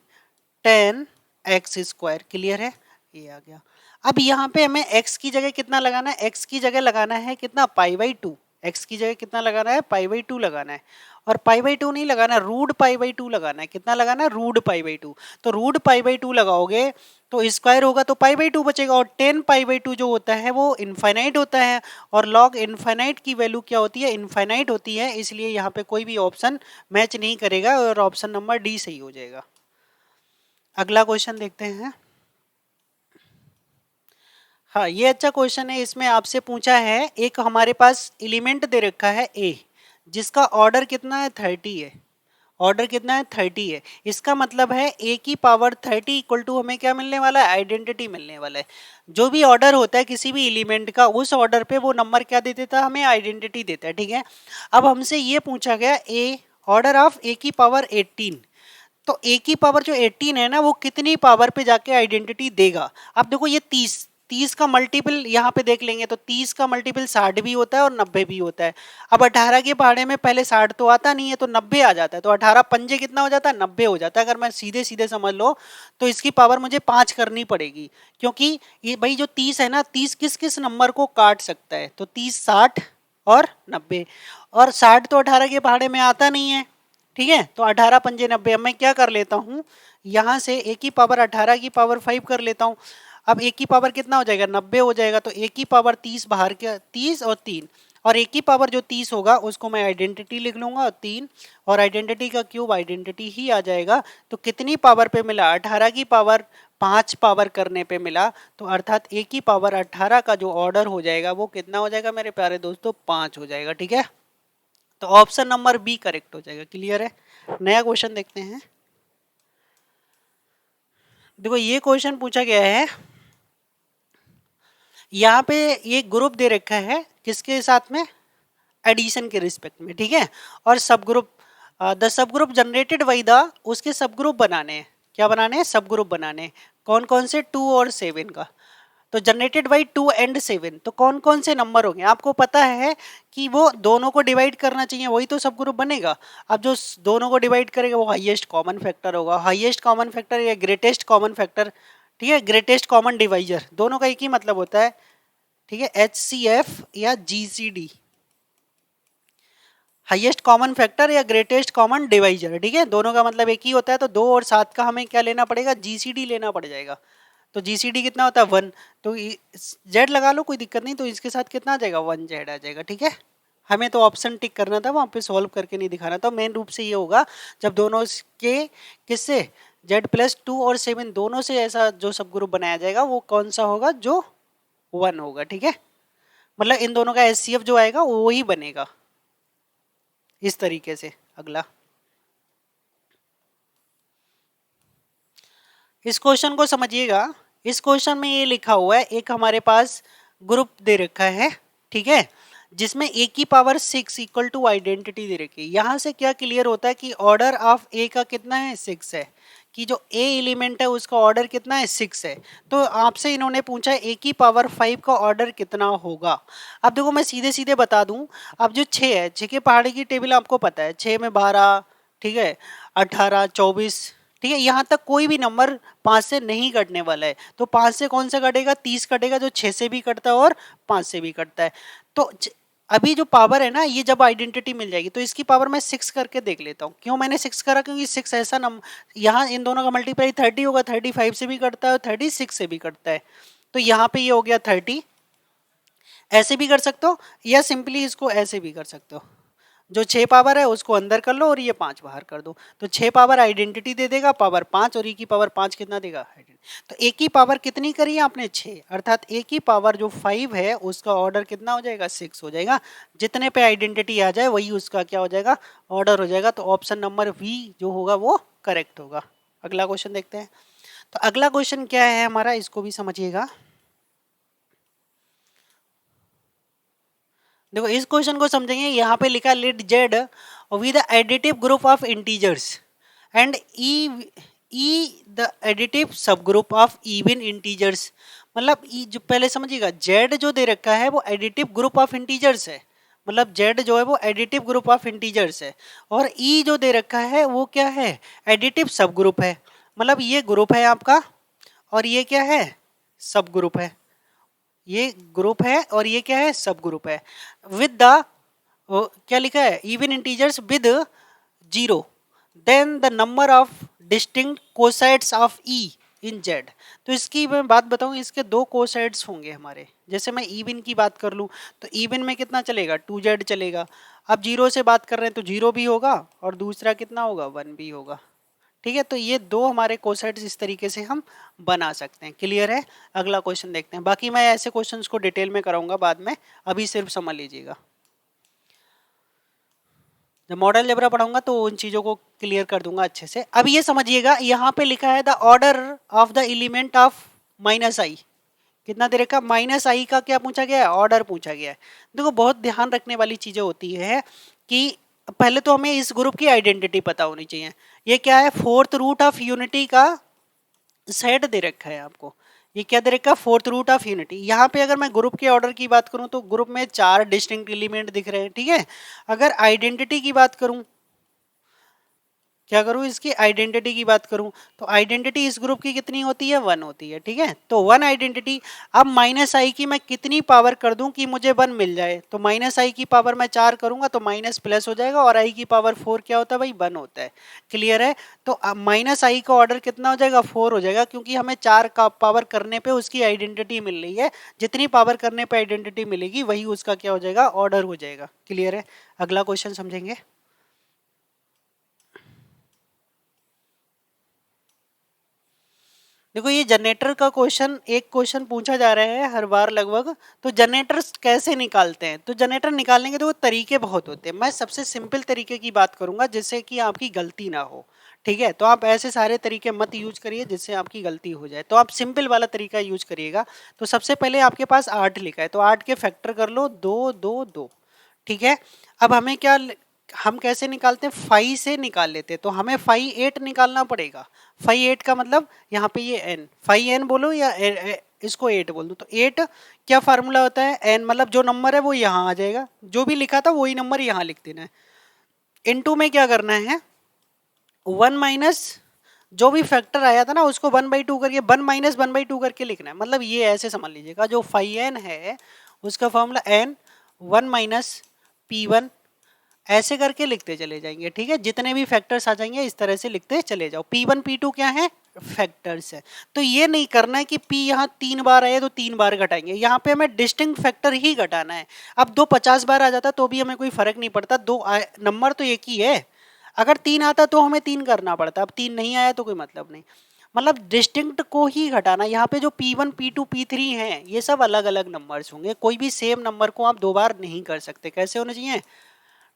A: 10x square, clear है, ये आ गया। अब यहाँ पे हमें x की जगह कितना लगाना है, x की जगह लगाना है कितना, पाई बाई 2, x की जगह कितना लगाना है, पाई बाई 2 लगाना है, और पाई बाई 2 नहीं लगाना, रूट पाई बाई 2 लगाना है, कितना लगाना है, रूट पाई बाई 2। तो रूट पाई बाई 2 लगाओगे तो स्क्वायर होगा तो पाई बाई 2 बचेगा, और 10 पाई बाई 2 जो होता है वो इनफाइनाइट होता है, और लॉग इनफाइनाइट की वैल्यू क्या होती है, इनफाइनाइट होती है, इसलिए यहाँ पे कोई भी ऑप्शन मैच नहीं करेगा और ऑप्शन नंबर डी सही हो जाएगा। अगला क्वेश्चन देखते हैं। हाँ, ये अच्छा क्वेश्चन है, इसमें आपसे पूछा है, एक हमारे पास एलिमेंट दे रखा है ए, जिसका ऑर्डर कितना है, 30 है, ऑर्डर कितना है, 30 है। इसका मतलब है ए की पावर 30 इक्वल टू हमें क्या मिलने वाला है, आइडेंटिटी मिलने वाला है। जो भी ऑर्डर होता है किसी भी एलिमेंट का, उस ऑर्डर पे वो नंबर क्या दे देता है, हमें आइडेंटिटी देता है, ठीक है। अब हमसे ये पूछा गया ए ऑर्डर ऑफ ए की पावर 18, तो ए की पावर जो 18 है ना, वो कितनी पावर पे जाके आइडेंटिटी देगा। अब देखो ये 30 का मल्टीपल यहाँ पे देख लेंगे, तो 30 का मल्टीपल 60 भी होता है और 90 भी होता है। अब 18 के पहाड़े में पहले 60 तो आता नहीं है, तो 90 आ जाता है, तो 18 पंजे कितना हो जाता है, 90 हो जाता है। अगर मैं सीधे सीधे समझ लो तो इसकी पावर मुझे 5 करनी पड़ेगी, क्योंकि ये भाई जो 30 है ना, 30 किस किस नंबर को काट सकता है, तो 30 60 और 90, और 60 तो 18 के पहाड़े में आता नहीं है, ठीक है, तो 18 पंजे 90। अब मैं क्या कर लेता हूँ, यहाँ से ए की पावर 18 की पावर 5 कर लेता हूँ। अब ए की पावर कितना हो जाएगा, 90 हो जाएगा, तो ए की पावर 30 बाहर के 30 और 3, और एक ही पावर जो 30 होगा उसको मैं आइडेंटिटी लिख लूंगा 3, और आइडेंटिटी का क्यूब आइडेंटिटी ही आ जाएगा। तो कितनी पावर पे मिला, 18 की पावर 5 पावर करने पे मिला, तो अर्थात एक ही पावर 18 का जो ऑर्डर हो जाएगा वो कितना हो जाएगा मेरे प्यारे दोस्तों, 5 हो जाएगा। ठीक है, तो ऑप्शन नंबर बी करेक्ट हो जाएगा। क्लियर है। नया क्वेश्चन देखते हैं। देखो ये क्वेश्चन पूछा गया है, यहाँ पे ये ग्रुप दे रखा है किसके साथ में, एडिशन के रिस्पेक्ट में। ठीक है, और सब group, the sub group generated by the, उसके सब ग्रुप बनाने हैं। क्या बनाने हैं, सब ग्रुप बनाने हैं। कौन कौन से, 2 और 7 का। तो जनरेटेड बाई 2 एंड 7, तो कौन कौन से नंबर होंगे, आपको पता है कि वो दोनों को डिवाइड करना चाहिए, वही तो सब ग्रुप बनेगा। अब जो दोनों को डिवाइड करेगा वो हाईएस्ट कॉमन फैक्टर होगा, हाईएस्ट कॉमन फैक्टर या ग्रेटेस्ट कॉमन फैक्टर। ठीक है, ग्रेटेस्ट कॉमन डिवाइजर, दोनों का एक ही मतलब होता है। ठीक है, HCF या GCD, हाईएस्ट कॉमन फैक्टर या ग्रेटेस्ट कॉमन डिवाइजर। ठीक है, दोनों का मतलब एक ही होता है। तो 2 और 7 का हमें क्या लेना पड़ेगा, GCD लेना पड़ जाएगा। तो GCD कितना होता है, 1। तो Z लगा लो, कोई दिक्कत नहीं। तो इसके साथ कितना आ जाएगा, 1Z आ जाएगा। ठीक है, हमें तो ऑप्शन टिक करना था, वहां पे सॉल्व करके नहीं दिखाना था। मेन रूप से ये होगा जब दोनों के किससे, Z+2 और 7 दोनों से ऐसा जो सब ग्रुप बनाया जाएगा वो कौन सा होगा, जो 1 होगा। ठीक है, मतलब इन दोनों का HCF जो आएगा वो ही बनेगा इस तरीके से। अगला, इस क्वेश्चन को समझिएगा। इस क्वेश्चन में ये लिखा हुआ है, एक हमारे पास ग्रुप दे रखा है। ठीक है, जिसमें a की पावर 6 इक्वल टू आइडेंटिटी दे रखी है। यहां से क्या क्लियर होता है कि ऑर्डर ऑफ a का कितना है, 6 है, कि जो a एलिमेंट है उसका ऑर्डर कितना है, 6 है। तो आपसे इन्होंने पूछा a की पावर 5 का ऑर्डर कितना होगा। अब देखो मैं सीधे सीधे बता दूं, अब जो 6 है, 6 के पहाड़ी की टेबल आपको पता है, 6 में 12, ठीक है, 18, 24। ठीक है, यहाँ तक कोई भी नंबर 5 से नहीं कटने वाला है। तो 5 से कौन सा कटेगा, 30 कटेगा, जो 6 से भी कटता है और 5 से भी कटता है। तो अभी जो पावर है ना, ये जब आइडेंटिटी मिल जाएगी तो इसकी पावर मैं 6 करके देख लेता हूँ। क्यों मैंने 6 करा, क्योंकि 6 ऐसा नंबर, यहाँ इन दोनों का मल्टीप्लाई 30 होगा, 35 से भी कटता है और 36 से भी कटता है। तो यहाँ पे ये हो गया 30। ऐसे भी कर सकते हो या सिंपली इसको ऐसे भी कर सकते हो। जो 6 पावर है उसको अंदर कर लो और ये 5 बाहर कर दो। तो 6 पावर आइडेंटिटी दे देगा, पावर 5, और e की पावर 5 कितना देगा, तो a की पावर कितनी करी है आपने, 6, अर्थात a की पावर जो 5 है उसका ऑर्डर कितना हो जाएगा, 6 हो जाएगा। जितने पे आइडेंटिटी आ जाए वही उसका क्या हो जाएगा, ऑर्डर हो जाएगा। तो ऑप्शन नंबर बी जो होगा वो करेक्ट होगा। अगला क्वेश्चन देखते हैं। तो अगला क्वेश्चन क्या है हमारा, इसको भी समझिएगा। देखो इस क्वेश्चन को समझेंगे। यहाँ पे लिखा let z with additive group of integers and e the additive subgroup of even integers. मतलब ई जो पहले समझिएगा, जेड जो दे रखा है वो एडिटिव ग्रुप ऑफ इंटीजर्स है। मतलब जेड जो है वो एडिटिव ग्रुप ऑफ इंटीजर्स है, और ई जो दे रखा है वो क्या है, एडिटिव सब ग्रुप है। मतलब ये ग्रुप है आपका और ये क्या है, सब ग्रुप है। ये ग्रुप है और ये क्या है, सब ग्रुप है। विद द क्या लिखा है, even integers with 0, then the number of distinct cosets of e in z. तो इसकी मैं बात बताऊं, इसके 2 कोसाइड्स होंगे हमारे। जैसे मैं इवन की बात कर लूं तो इवन में कितना चलेगा, 2z चलेगा। अब 0 से बात कर रहे हैं तो 0 भी होगा और दूसरा कितना होगा, 1 भी होगा। ठीक है, तो ये 2 हमारे कोसेट्स इस तरीके से हम बना सकते हैं। क्लियर है। अगला क्वेश्चन देखते हैं। बाकी मैं ऐसे क्वेश्चंस को डिटेल में कराऊंगा बाद में, अभी सिर्फ समझ लीजिएगा। जब मॉडल जबरा पढ़ाऊंगा तो उन चीजों को क्लियर कर दूंगा अच्छे से। अब ये समझिएगा, यहाँ पे लिखा है the order of the element of -i। कितना दे रखा, -i का क्या पूछा गया है, ऑर्डर पूछा गया है। देखो बहुत ध्यान रखने वाली चीजें होती है कि पहले तो हमें इस ग्रुप की आइडेंटिटी पता होनी चाहिए। ये क्या है, 4th रूट ऑफ यूनिटी का सेट दे रखा है आपको। ये क्या दे रखा है, 4th रूट ऑफ यूनिटी। यहाँ पे अगर मैं ग्रुप के ऑर्डर की बात करूं तो ग्रुप में 4 डिस्टिंक्ट एलिमेंट दिख रहे हैं। ठीक है, अगर आइडेंटिटी की बात करूं क्या करूँ, इसकी आइडेंटिटी की बात करूँ तो आइडेंटिटी इस ग्रुप की कितनी होती है, 1 होती है, ठीक है। तो 1 आइडेंटिटी। अब माइनस आई की मैं कितनी पावर कर दूं कि मुझे 1 मिल जाए, तो माइनस आई की पावर मैं 4 करूंगा तो माइनस प्लस हो जाएगा, और आई की पावर 4 क्या होता है भाई, 1 होता है। क्लियर है। तो माइनस आई का ऑर्डर कितना हो जाएगा, 4 हो जाएगा, क्योंकि हमें 4 का पावर करने पे उसकी आइडेंटिटी मिल रही है। जितनी पावर करने पे आइडेंटिटी मिलेगी वही उसका क्या हो जाएगा, ऑर्डर हो जाएगा। क्लियर है। अगला क्वेश्चन समझेंगे। देखो ये जनरेटर का क्वेश्चन, एक क्वेश्चन पूछा जा रहा है हर बार लगभग। तो जनरेटर कैसे निकालते हैं, तो जनरेटर निकालने के तो तरीके बहुत होते हैं। मैं सबसे सिंपल तरीके की बात करूंगा जिससे कि आपकी गलती ना हो, ठीक है। तो आप ऐसे सारे तरीके मत यूज करिए जिससे आपकी गलती हो जाए, तो आप सिंपल वाला तरीका यूज करिएगा। तो सबसे पहले आपके पास 8 लिखा है, तो 8 के फैक्टर कर लो, 2 2 2, ठीक है। अब हमें क्या, हम कैसे निकालते हैं, 5 से निकाल लेते हैं, तो हमें 5 8 निकालना पड़ेगा। 5 8 का मतलब यहाँ पे ये n, 5n बोलो या इसको 8 बोल दो, तो 8 क्या फार्मूला होता है, n मतलब जो नंबर है वो यहाँ आ जाएगा, जो भी लिखा था वही नंबर यहाँ लिख देना है। इनटू में क्या करना है, 1 माइनस जो भी फैक्टर आया था ना उसको 1/2 करके, 1 - 1/2 करके लिखना है। मतलब ये ऐसे समझ लीजिएगा, जो 5n है उसका फॉर्मूला n 1 माइनस p1, ऐसे करके लिखते चले जाएंगे, ठीक है। जितने भी फैक्टर्स आ जाएंगे इस तरह से लिखते चले जाओ। P1 P2 क्या है, फैक्टर्स है। तो ये नहीं करना है कि P यहाँ 3 बार आए तो 3 बार घटाएंगे, यहाँ पे हमें डिस्टिंक्ट फैक्टर ही घटाना है। अब 2 50 बार आ जाता तो भी हमें कोई फर्क नहीं पड़ता, नंबर तो एक ही है। अगर 3 आता तो हमें 3 करना पड़ता, अब 3 नहीं आया तो कोई मतलब नहीं। मतलब डिस्टिंक्ट को ही घटाना। यहाँ पे जो P1 P2 P3 हैं ये सब अलग अलग नंबर्स होंगे, कोई भी सेम नंबर को आप 2 बार नहीं कर सकते। कैसे होने चाहिए,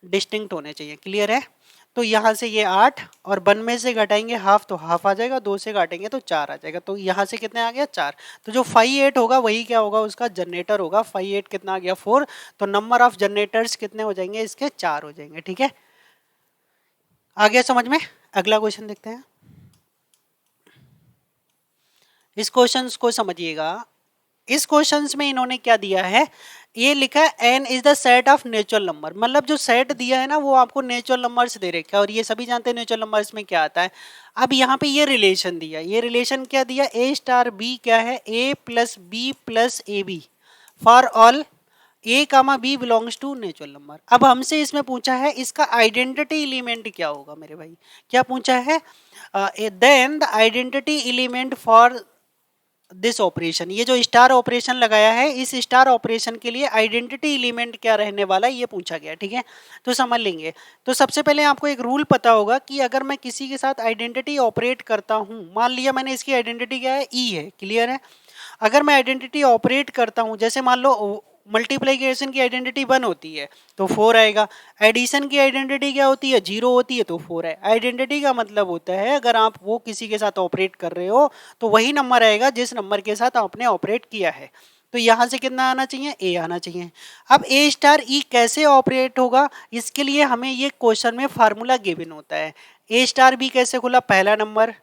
A: डिस्टिंक्ट होने चाहिए। क्लियर है। तो यहाँ से ये 8 और 1 में से घटाएंगे हाफ तो हाफ आ जाएगा, 2 से घटाएंगे तो 4 आ जाएगा, तो यहाँ से कितने आ गया, 4। तो जो 5 8 होगा वही क्या होगा, उसका जनरेटर होगा। 5 8 कितना आ गया, 4। तो नंबर ऑफ जनरेटर्स कितने हो जाएंगे इसके, 4 हो जाएंगे, ठीक है। आ गया समझ में। अगला क्वेश्चन देखते हैं। इस क्वेश्चन को समझिएगा। इस क्वेश्चंस में इन्होंने क्या दिया है, ये लिखा है n is the set of natural number. मतलब जो सेट दिया है ना वो आपको नेचुरल नंबर्स दे रखा है, और ये सभी जानते हैं नेचुरल नंबर्स में क्या आता है। अब यहाँ पे ये रिलेशन दिया, ये रिलेशन क्या दिया, a स्टार b क्या है, a plus b plus a b for all a comma b belongs to natural number. अब हमसे इसमें पूछा है इसका आइडेंटिटी एलिमेंट क्या होगा मेरे भाई, क्या पूछा है, then the identity element for this operation. ये जो स्टार ऑपरेशन लगाया है इस स्टार ऑपरेशन के लिए आइडेंटिटी एलिमेंट क्या रहने वाला है ये पूछा गया, ठीक है। तो समझ लेंगे। तो सबसे पहले आपको एक रूल पता होगा कि अगर मैं किसी के साथ आइडेंटिटी ऑपरेट करता हूं, मान लिया मैंने इसकी आइडेंटिटी क्या है, ई है। क्लियर है। अगर मैं आइडेंटिटी ऑपरेट करता हूं, जैसे मान लो मल्टीप्लिकेशन की आइडेंटिटी 1 होती है तो 4 आएगा, एडिशन की आइडेंटिटी क्या होती है, 0 होती है तो 4 है। आइडेंटिटी का मतलब होता है अगर आप वो किसी के साथ ऑपरेट कर रहे हो तो वही नंबर आएगा जिस नंबर के साथ आपने ऑपरेट किया है। तो यहाँ से कितना आना चाहिए, ए आना चाहिए। अब ए स्टार ई कैसे ऑपरेट होगा, इसके लिए हमें ये क्वेश्चन में फार्मूला गिवन होता है। ए स्टार बी कैसे खुला, पहला नंबर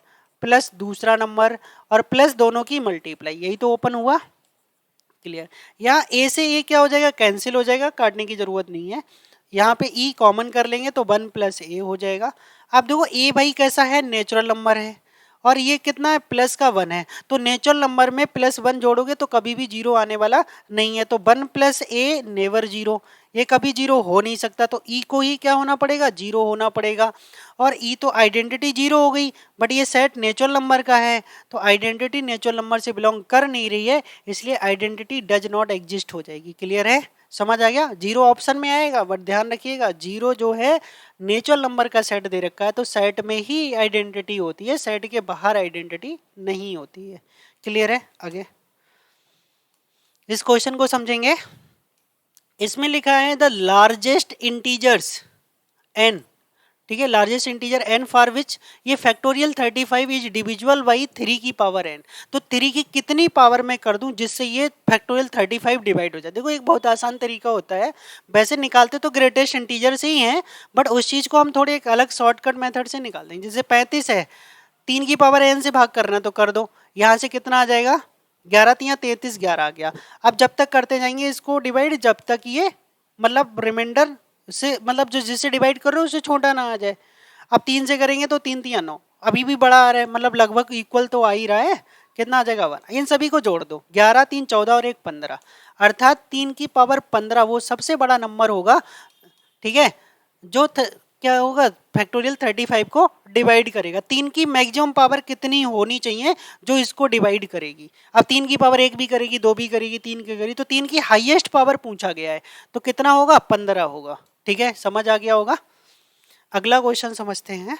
A: प्लस दूसरा नंबर और प्लस दोनों की मल्टीप्लाई, यही तो ओपन हुआ। क्लियर। यहाँ ए से ए क्या हो जाएगा, कैंसिल हो जाएगा, काटने की जरूरत नहीं है। यहाँ पे ई कॉमन कर लेंगे तो 1 प्लस ए हो जाएगा। अब देखो ए भाई कैसा है, नेचुरल नंबर है, और ये कितना है, प्लस का 1 है। तो नेचुरल नंबर में प्लस 1 जोड़ोगे तो कभी भी जीरो आने वाला नहीं है, तो 1 प्लस ए नेवर जीरो, ये कभी जीरो हो नहीं सकता। तो ई को ही क्या होना पड़ेगा, जीरो होना पड़ेगा। और ई तो आइडेंटिटी जीरो हो गई, बट ये सेट नेचुरल नंबर का है तो आइडेंटिटी नेचुरल नंबर से बिलोंग कर नहीं रही है, इसलिए आइडेंटिटी डज नॉट एग्जिस्ट हो जाएगी। क्लियर है, समझ आ गया। जीरो ऑप्शन में आएगा, बट ध्यान रखिएगा जीरो जो है नेचुरल नंबर का सेट दे रखा है तो सेट में ही आइडेंटिटी होती है, सेट के बाहर आइडेंटिटी नहीं होती है। क्लियर है। आगे इस क्वेश्चन को समझेंगे। इसमें लिखा है द लार्जेस्ट इंटीजर्स n, ठीक है, largest integer n for which ये फैक्टोरियल 35 इज डिविजिबल बाई 3 की पावर n। तो 3 की कितनी पावर में कर दूं जिससे ये फैक्टोरियल 35 डिवाइड हो जाए। देखो एक बहुत आसान तरीका होता है, वैसे निकालते तो ग्रेटेस्ट इंटीजर से ही हैं, बट उस चीज को हम थोड़े एक अलग शॉर्टकट मेथड से निकाल देंगे। जैसे 35 है, 3 की पावर n से भाग करना तो कर दो, यहाँ से कितना आ जाएगा, 11 तिया 33, 11 आ गया। अब जब तक करते जाएंगे इसको डिवाइड जब तक ये मतलब रिमाइंडर से मतलब जो जिससे डिवाइड कर रहे हो उससे छोटा ना आ जाए। अब 3 से करेंगे तो 3 3 9, अभी भी बड़ा आ रहा है, मतलब लगभग इक्वल तो आ ही रहा है। कितना आ जाएगा 1। इन सभी को जोड़ दो, 11 3 14 और 1 15, अर्थात 3 की पावर 15 वो सबसे बड़ा नंबर होगा, ठीक है, जो क्या होगा फैक्टोरियल 35 को डिवाइड करेगा। 3 की मैक्सिमम पावर कितनी होनी चाहिए जो इसको डिवाइड करेगी। अब 3 की पावर 1 भी करेगी, 2 भी करेगी, 3 की करेगी, तो 3 की हाईएस्ट पावर पूछा गया है, तो कितना होगा 15 होगा। ठीक है, समझ आ गया होगा। अगला क्वेश्चन समझते हैं।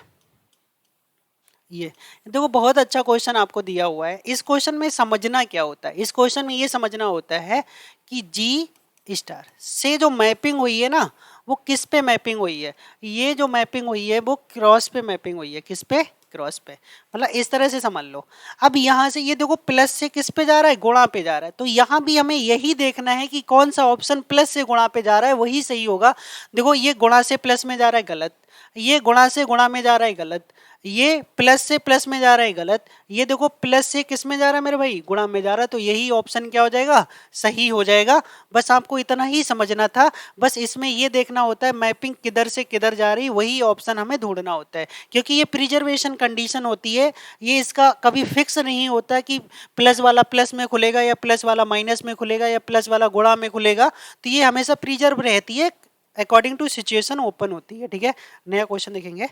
A: ये देखो बहुत अच्छा क्वेश्चन आपको दिया हुआ है। इस क्वेश्चन में समझना क्या होता है, इस क्वेश्चन में ये समझना होता है कि जी स्टार से जो मैपिंग हुई है ना वो किस पे मैपिंग हुई है। ये जो मैपिंग हुई है वो क्रॉस पे मैपिंग हुई है। किस पे? क्रॉस पे। मतलब इस तरह से समझ लो। अब यहाँ से ये देखो प्लस से किस पे जा रहा है, गुणा पे जा रहा है, तो यहाँ भी हमें यही देखना है कि कौन सा ऑप्शन प्लस से गुणा पे जा रहा है वही सही होगा। देखो ये गुणा से प्लस में जा रहा है, गलत। ये गुणा से गुणा में जा रहा है, गलत। ये प्लस से प्लस में जा रहा है, गलत। ये देखो प्लस से किस में जा रहा है मेरे भाई, गुणा में जा रहा है, तो यही ऑप्शन क्या हो जाएगा, सही हो जाएगा। बस आपको इतना ही समझना था। बस इसमें ये देखना होता है मैपिंग किधर से किधर जा रही, वही ऑप्शन हमें ढूंढना होता है, क्योंकि ये प्रिजर्वेशन कंडीशन होती है। ये इसका कभी फिक्स नहीं होता कि प्लस वाला प्लस में खुलेगा या प्लस वाला माइनस में खुलेगा या प्लस वाला गुणा में खुलेगा, तो ये हमेशा प्रिजर्व रहती है, अकॉर्डिंग टू सिचुएशन ओपन होती है। ठीक है, नया क्वेश्चन देखेंगे।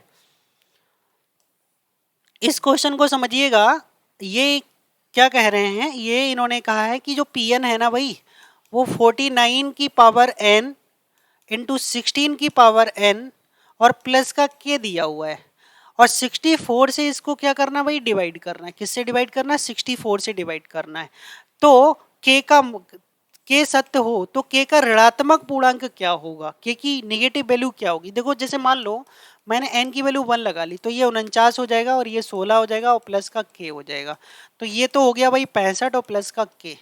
A: इस क्वेश्चन को समझिएगा। ये क्या कह रहे हैं, ये इन्होंने कहा है कि जो Pn है ना भाई, वो 49 की पावर n इंटू 16 की पावर n और प्लस का k दिया हुआ है, और 64 से इसको क्या करना भाई, डिवाइड करना है। किससे डिवाइड करना है, 64 से डिवाइड करना है। तो k सत्य हो तो k का ऋणात्मक पूर्णांक क्या होगा, k की नेगेटिव वैल्यू क्या होगी। देखो जैसे मान लो मैंने n की वैल्यू 1 लगा ली, तो ये 49 हो जाएगा और ये 16 हो जाएगा और प्लस का k हो जाएगा। तो ये तो हो गया भाई 65 और प्लस का k।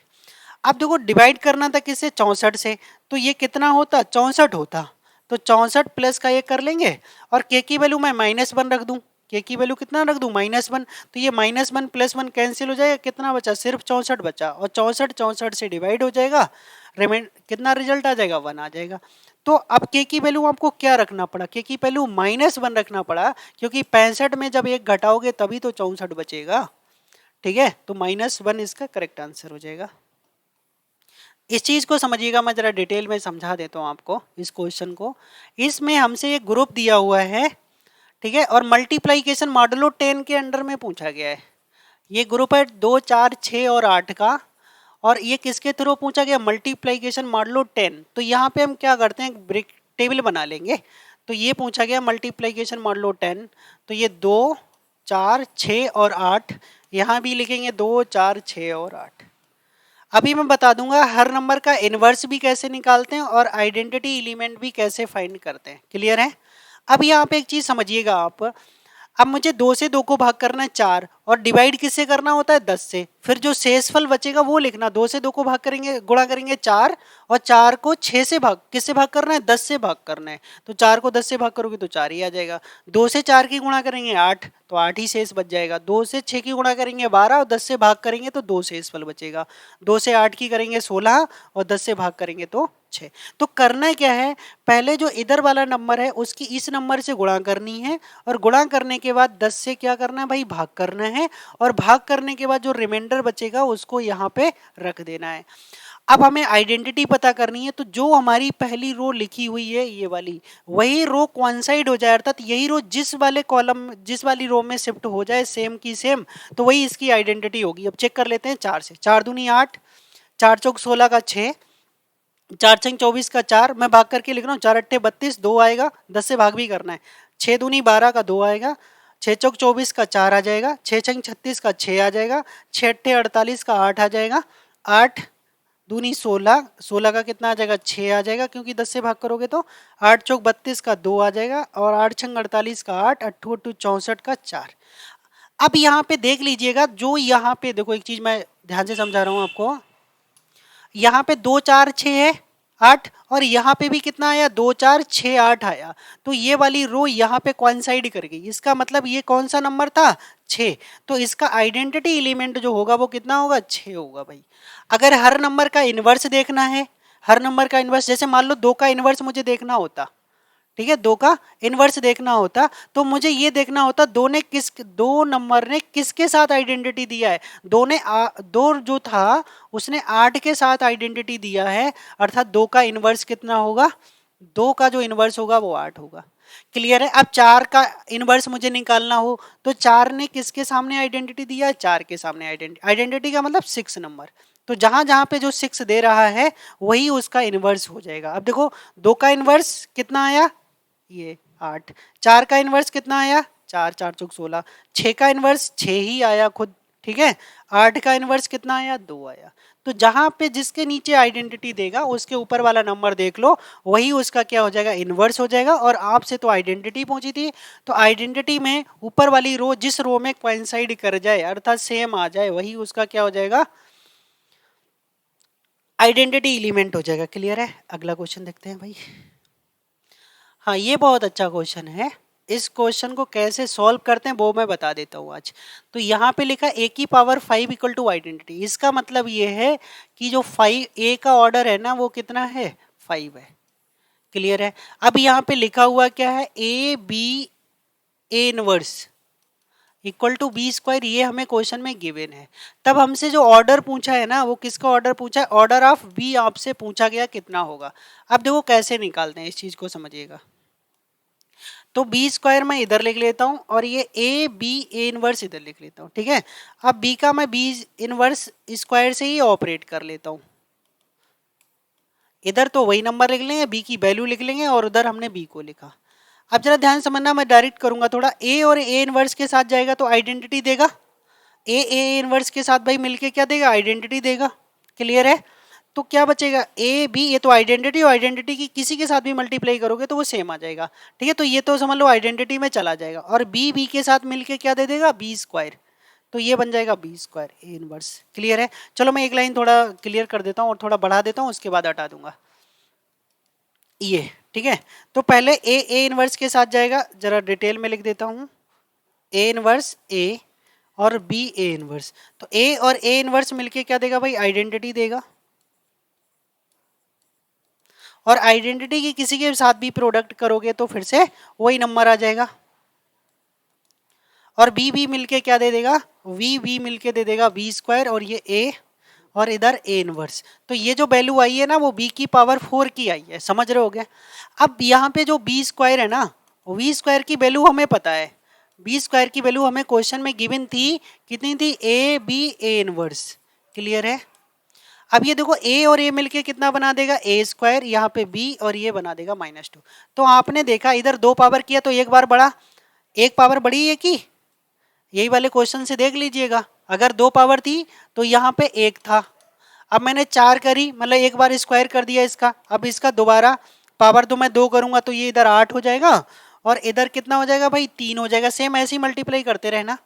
A: अब देखो डिवाइड करना था किससे, 64 से, तो ये कितना होता, 64 होता। तो 64 प्लस का ये कर लेंगे, और k की वैल्यू मैं -1 रख दूं। k की वैल्यू कितना रख दूं, -1। तो ये -1 + 1 कैंसिल हो जाएगा, कितना बचा, सिर्फ 64 बचा, और 64 64 से डिवाइड हो जाएगा, कितना रिजल्ट आ जाएगा, 1 आ जाएगा। तो अब k की वैल्यू आपको क्या रखना पड़ा, k की वैल्यू -1 रखना पड़ा, क्योंकि 65 में जब एक घटाओगे तभी तो 64 बचेगा। ठीक है, तो -1 इसका करेक्ट आंसर हो जाएगा। इस चीज को समझिएगा, मैं जरा डिटेल में समझा देता हूँ आपको इस क्वेश्चन को। इसमें हमसे एक ग्रुप दिया हुआ है, ठीक है, और मल्टीप्लाइकेशन मॉडुलो 10 के अंडर में पूछा गया है। ये ग्रुप है 2 4 6 और 8 का, और ये किसके थ्रू पूछा गया, मल्टीप्लाइकेशन मॉडुलो 10। तो यहाँ पे हम क्या करते हैं, ब्रेक टेबल बना लेंगे। तो ये पूछा गया मल्टीप्लाइकेशन मॉडुलो 10, तो ये 2 4 6 और 8, यहाँ भी लिखेंगे 2 4 6 और 8। अभी मैं बता दूंगा हर नंबर का इनवर्स भी कैसे निकालते हैं और आइडेंटिटी एलिमेंट भी कैसे फाइंड करते हैं। क्लियर है? अब यहाँ पे एक चीज समझिएगा आप। अब मुझे 2 से 2 को भाग करना है 4, और डिवाइड किससे करना होता है, 10 से। फिर जो शेषफल बचेगा वो लिखना, 2 से 2 को भाग करेंगे, गुणा करेंगे 4, और 4 को 6 से भाग, किससे भाग करना है, 10 से भाग करना है। तो 4 को 10 से भाग करोगे तो 4 ही आ जाएगा। 2 से 4 की गुणा करेंगे 8, तो 8 ही शेष बच जाएगा। 2 से 6 की गुणा करेंगे 12, और 10 से भाग करेंगे तो 2 शेषफल बचेगा। 2 से 8 की करेंगे 16, और 10 से भाग करेंगे तो 6। तो करना क्या है, पहले जो इधर वाला नंबर है उसकी इस नंबर से गुणा करनी है, और गुणा करने के बाद 10 से क्या करना है भाई, भाग करना है, और भाग करने के बाद जो रिमाइंडर बचेगा उसको यहाँ पे रख देना है। अब हमें आइडेंटिटी पता करनी है, तो जो हमारी पहली रो लिखी हुई है ये वाली, वही रो कोइंसाइड हो जाए, अर्थात यही रो जिस वाले कॉलम जिस वाली रो में शिफ्ट हो जाए सेम की सेम, तो वही इसकी आइडेंटिटी होगी। अब चेक कर लेते हैं 4 से, 4 दूनी 8, 4 चौक 16 का 6, 4 छंग 24 का 4, मैं भाग करके लिख रहा हूँ, 4 अट्ठे 32, 2 आएगा, 10 से भाग भी करना है। 6 दूनी 12 का 2 आएगा, 6 चौक 24 का 4 आ जाएगा, 6 छंग 36 का 6 आ जाएगा, 6 अट्ठे 48 का 8 आ जाएगा, 8 दूनी 16, 16 का कितना आ जाएगा, 6 आ जाएगा, क्योंकि 10 से भाग करोगे तो। 8 चौक 32 का 2 आ जाएगा, और 8 छंग 48 का 8, 8 8 64 का 4। अब यहाँ पे देख लीजिएगा, जो यहाँ पे देखो एक चीज मैं ध्यान से समझा रहा हूँ आपको। यहाँ पे 2 4 6 है 8, और यहाँ पे भी कितना आया, 2 4 6 8 आया। तो ये वाली रो यहाँ पे कोइंसाइड कर गई, इसका मतलब ये कौन सा नंबर था, 6। तो इसका आइडेंटिटी एलिमेंट जो होगा वो कितना होगा, 6 होगा भाई। अगर हर नंबर का इनवर्स देखना है, हर नंबर का इनवर्स, जैसे मान लो 2 का इनवर्स मुझे देखना होता, ठीक है, दो का इनवर्स देखना होता तो मुझे ये देखना होता दो नंबर ने किसके साथ आइडेंटिटी दिया है। दो जो था उसने 8 के साथ आइडेंटिटी दिया है, अर्थात दो का इनवर्स कितना होगा, दो का जो इनवर्स होगा वो 8 होगा। क्लियर है। अब चार का इनवर्स मुझे निकालना हो तो चार ने किसके सामने आइडेंटिटी दिया है, चार के सामने आइडेंटिटी का मतलब 6 नंबर। तो जहां जहां पे जो 6 दे रहा है वही उसका इनवर्स हो जाएगा। अब देखो दो का इनवर्स कितना आया, ये 8। चार का इनवर्स कितना आया, चार, चार चौक 16। छह का इनवर्स 6 ही आया खुद, ठीक है। आठ का इनवर्स कितना आया, 2 आया। तो जहां पे जिसके नीचे आइडेंटिटी देगा उसके ऊपर वाला नंबर देख लो, वही उसका क्या हो जाएगा, इनवर्स हो जाएगा। और आपसे तो आइडेंटिटी पूछी थी, तो आइडेंटिटी में ऊपर वाली रो जिस रो में कोइंसाइड कर जाए अर्थात सेम आ जाए वही उसका क्या हो जाएगा, आइडेंटिटी एलिमेंट हो जाएगा। क्लियर है। अगला क्वेश्चन देखते हैं भाई। हाँ ये बहुत अच्छा क्वेश्चन है। इस क्वेश्चन को कैसे सॉल्व करते हैं वो मैं बता देता हूँ आज। तो यहाँ पे लिखा ए की पावर 5 इक्वल टू आइडेंटिटी। इसका मतलब ये है कि जो 5 ए का ऑर्डर है ना वो कितना है, 5 है। क्लियर है। अब यहाँ पे लिखा हुआ क्या है, a b a inverse equal to b square, ये हमें क्वेश्चन में गिवन है। तब हमसे जो ऑर्डर पूछा है ना वो किसका ऑर्डर पूछा है, ऑर्डर ऑफ बी आपसे पूछा गया कितना होगा। अब देखो कैसे निकालते हैं, इस चीज को समझिएगा। तो बी स्क्वायर मैं इधर लिख लेता हूं और ये ए बी ए इनवर्स इधर लिख लेता हूं, ठीक है। अब बी का मैं बी इनवर्स स्क्वायर से ही ऑपरेट कर लेता हूं। इधर तो वही नंबर लिख लेंगे, बी की वैल्यू लिख लेंगे और उधर हमने बी को लिखा। अब जरा ध्यान समझना, मैं डायरेक्ट करूंगा थोड़ा। ए और ए इनवर्स के साथ जाएगा तो आइडेंटिटी देगा, ए इनवर्स के साथ भाई मिलके क्या देगा, आइडेंटिटी देगा। क्लियर है। तो क्या बचेगा, ए बी, ये तो आइडेंटिटी और आइडेंटिटी की किसी के साथ भी मल्टीप्लाई करोगे तो वो सेम आ जाएगा। ठीक है, तो ये तो समझ लो आइडेंटिटी में चला जाएगा और बी बी के साथ मिलके क्या दे देगा, बी स्क्वायर। तो ये बन जाएगा b square a inverse. Clear है। चलो मैं एक लाइन थोड़ा क्लियर कर देता हूँ और थोड़ा बढ़ा देता हूँ, उसके बाद हटा दूंगा ये। ठीक है, तो पहले ए इनवर्स के साथ जाएगा, जरा डिटेल में लिख देता हूँ। ए इनवर्स ए और बी ए इनवर्स, तो ए और ए इनवर्स मिलके क्या देगा भाई, आइडेंटिटी देगा। और आइडेंटिटी की किसी के साथ भी प्रोडक्ट करोगे तो फिर से वही नंबर आ जाएगा। और बी बी मिलके क्या दे देगा, वी वी मिलके दे देगा बी स्क्वायर और ये ए और इधर ए इनवर्स। तो ये जो वैल्यू आई है ना वो बी की पावर 4 की आई है, समझ रहे हो गया। अब यहाँ पे जो बी स्क्वायर है ना, वी स्क्वायर की वैल्यू हमें पता है, बी स्क्वायर की वैल्यू हमें क्वेश्चन में गिवन थी, कितनी थी, a b a inverse. Clear है। अब ये देखो ए और ए मिलके कितना बना देगा, ए स्क्वायर, यहाँ पे बी और ये बना देगा -2। तो आपने देखा इधर दो पावर किया तो एक बार बढ़ा, एक पावर बड़ी है की, यही वाले क्वेश्चन से देख लीजिएगा। अगर दो पावर थी तो यहाँ पे एक था, अब मैंने 4 करी मतलब एक बार स्क्वायर कर दिया इसका। अब इसका दोबारा पावर तो मैं 2 करूंगा तो ये इधर 8 हो जाएगा और इधर कितना हो जाएगा भाई, 3 हो जाएगा। सेम ऐसे ही मल्टीप्लाई करते रहना।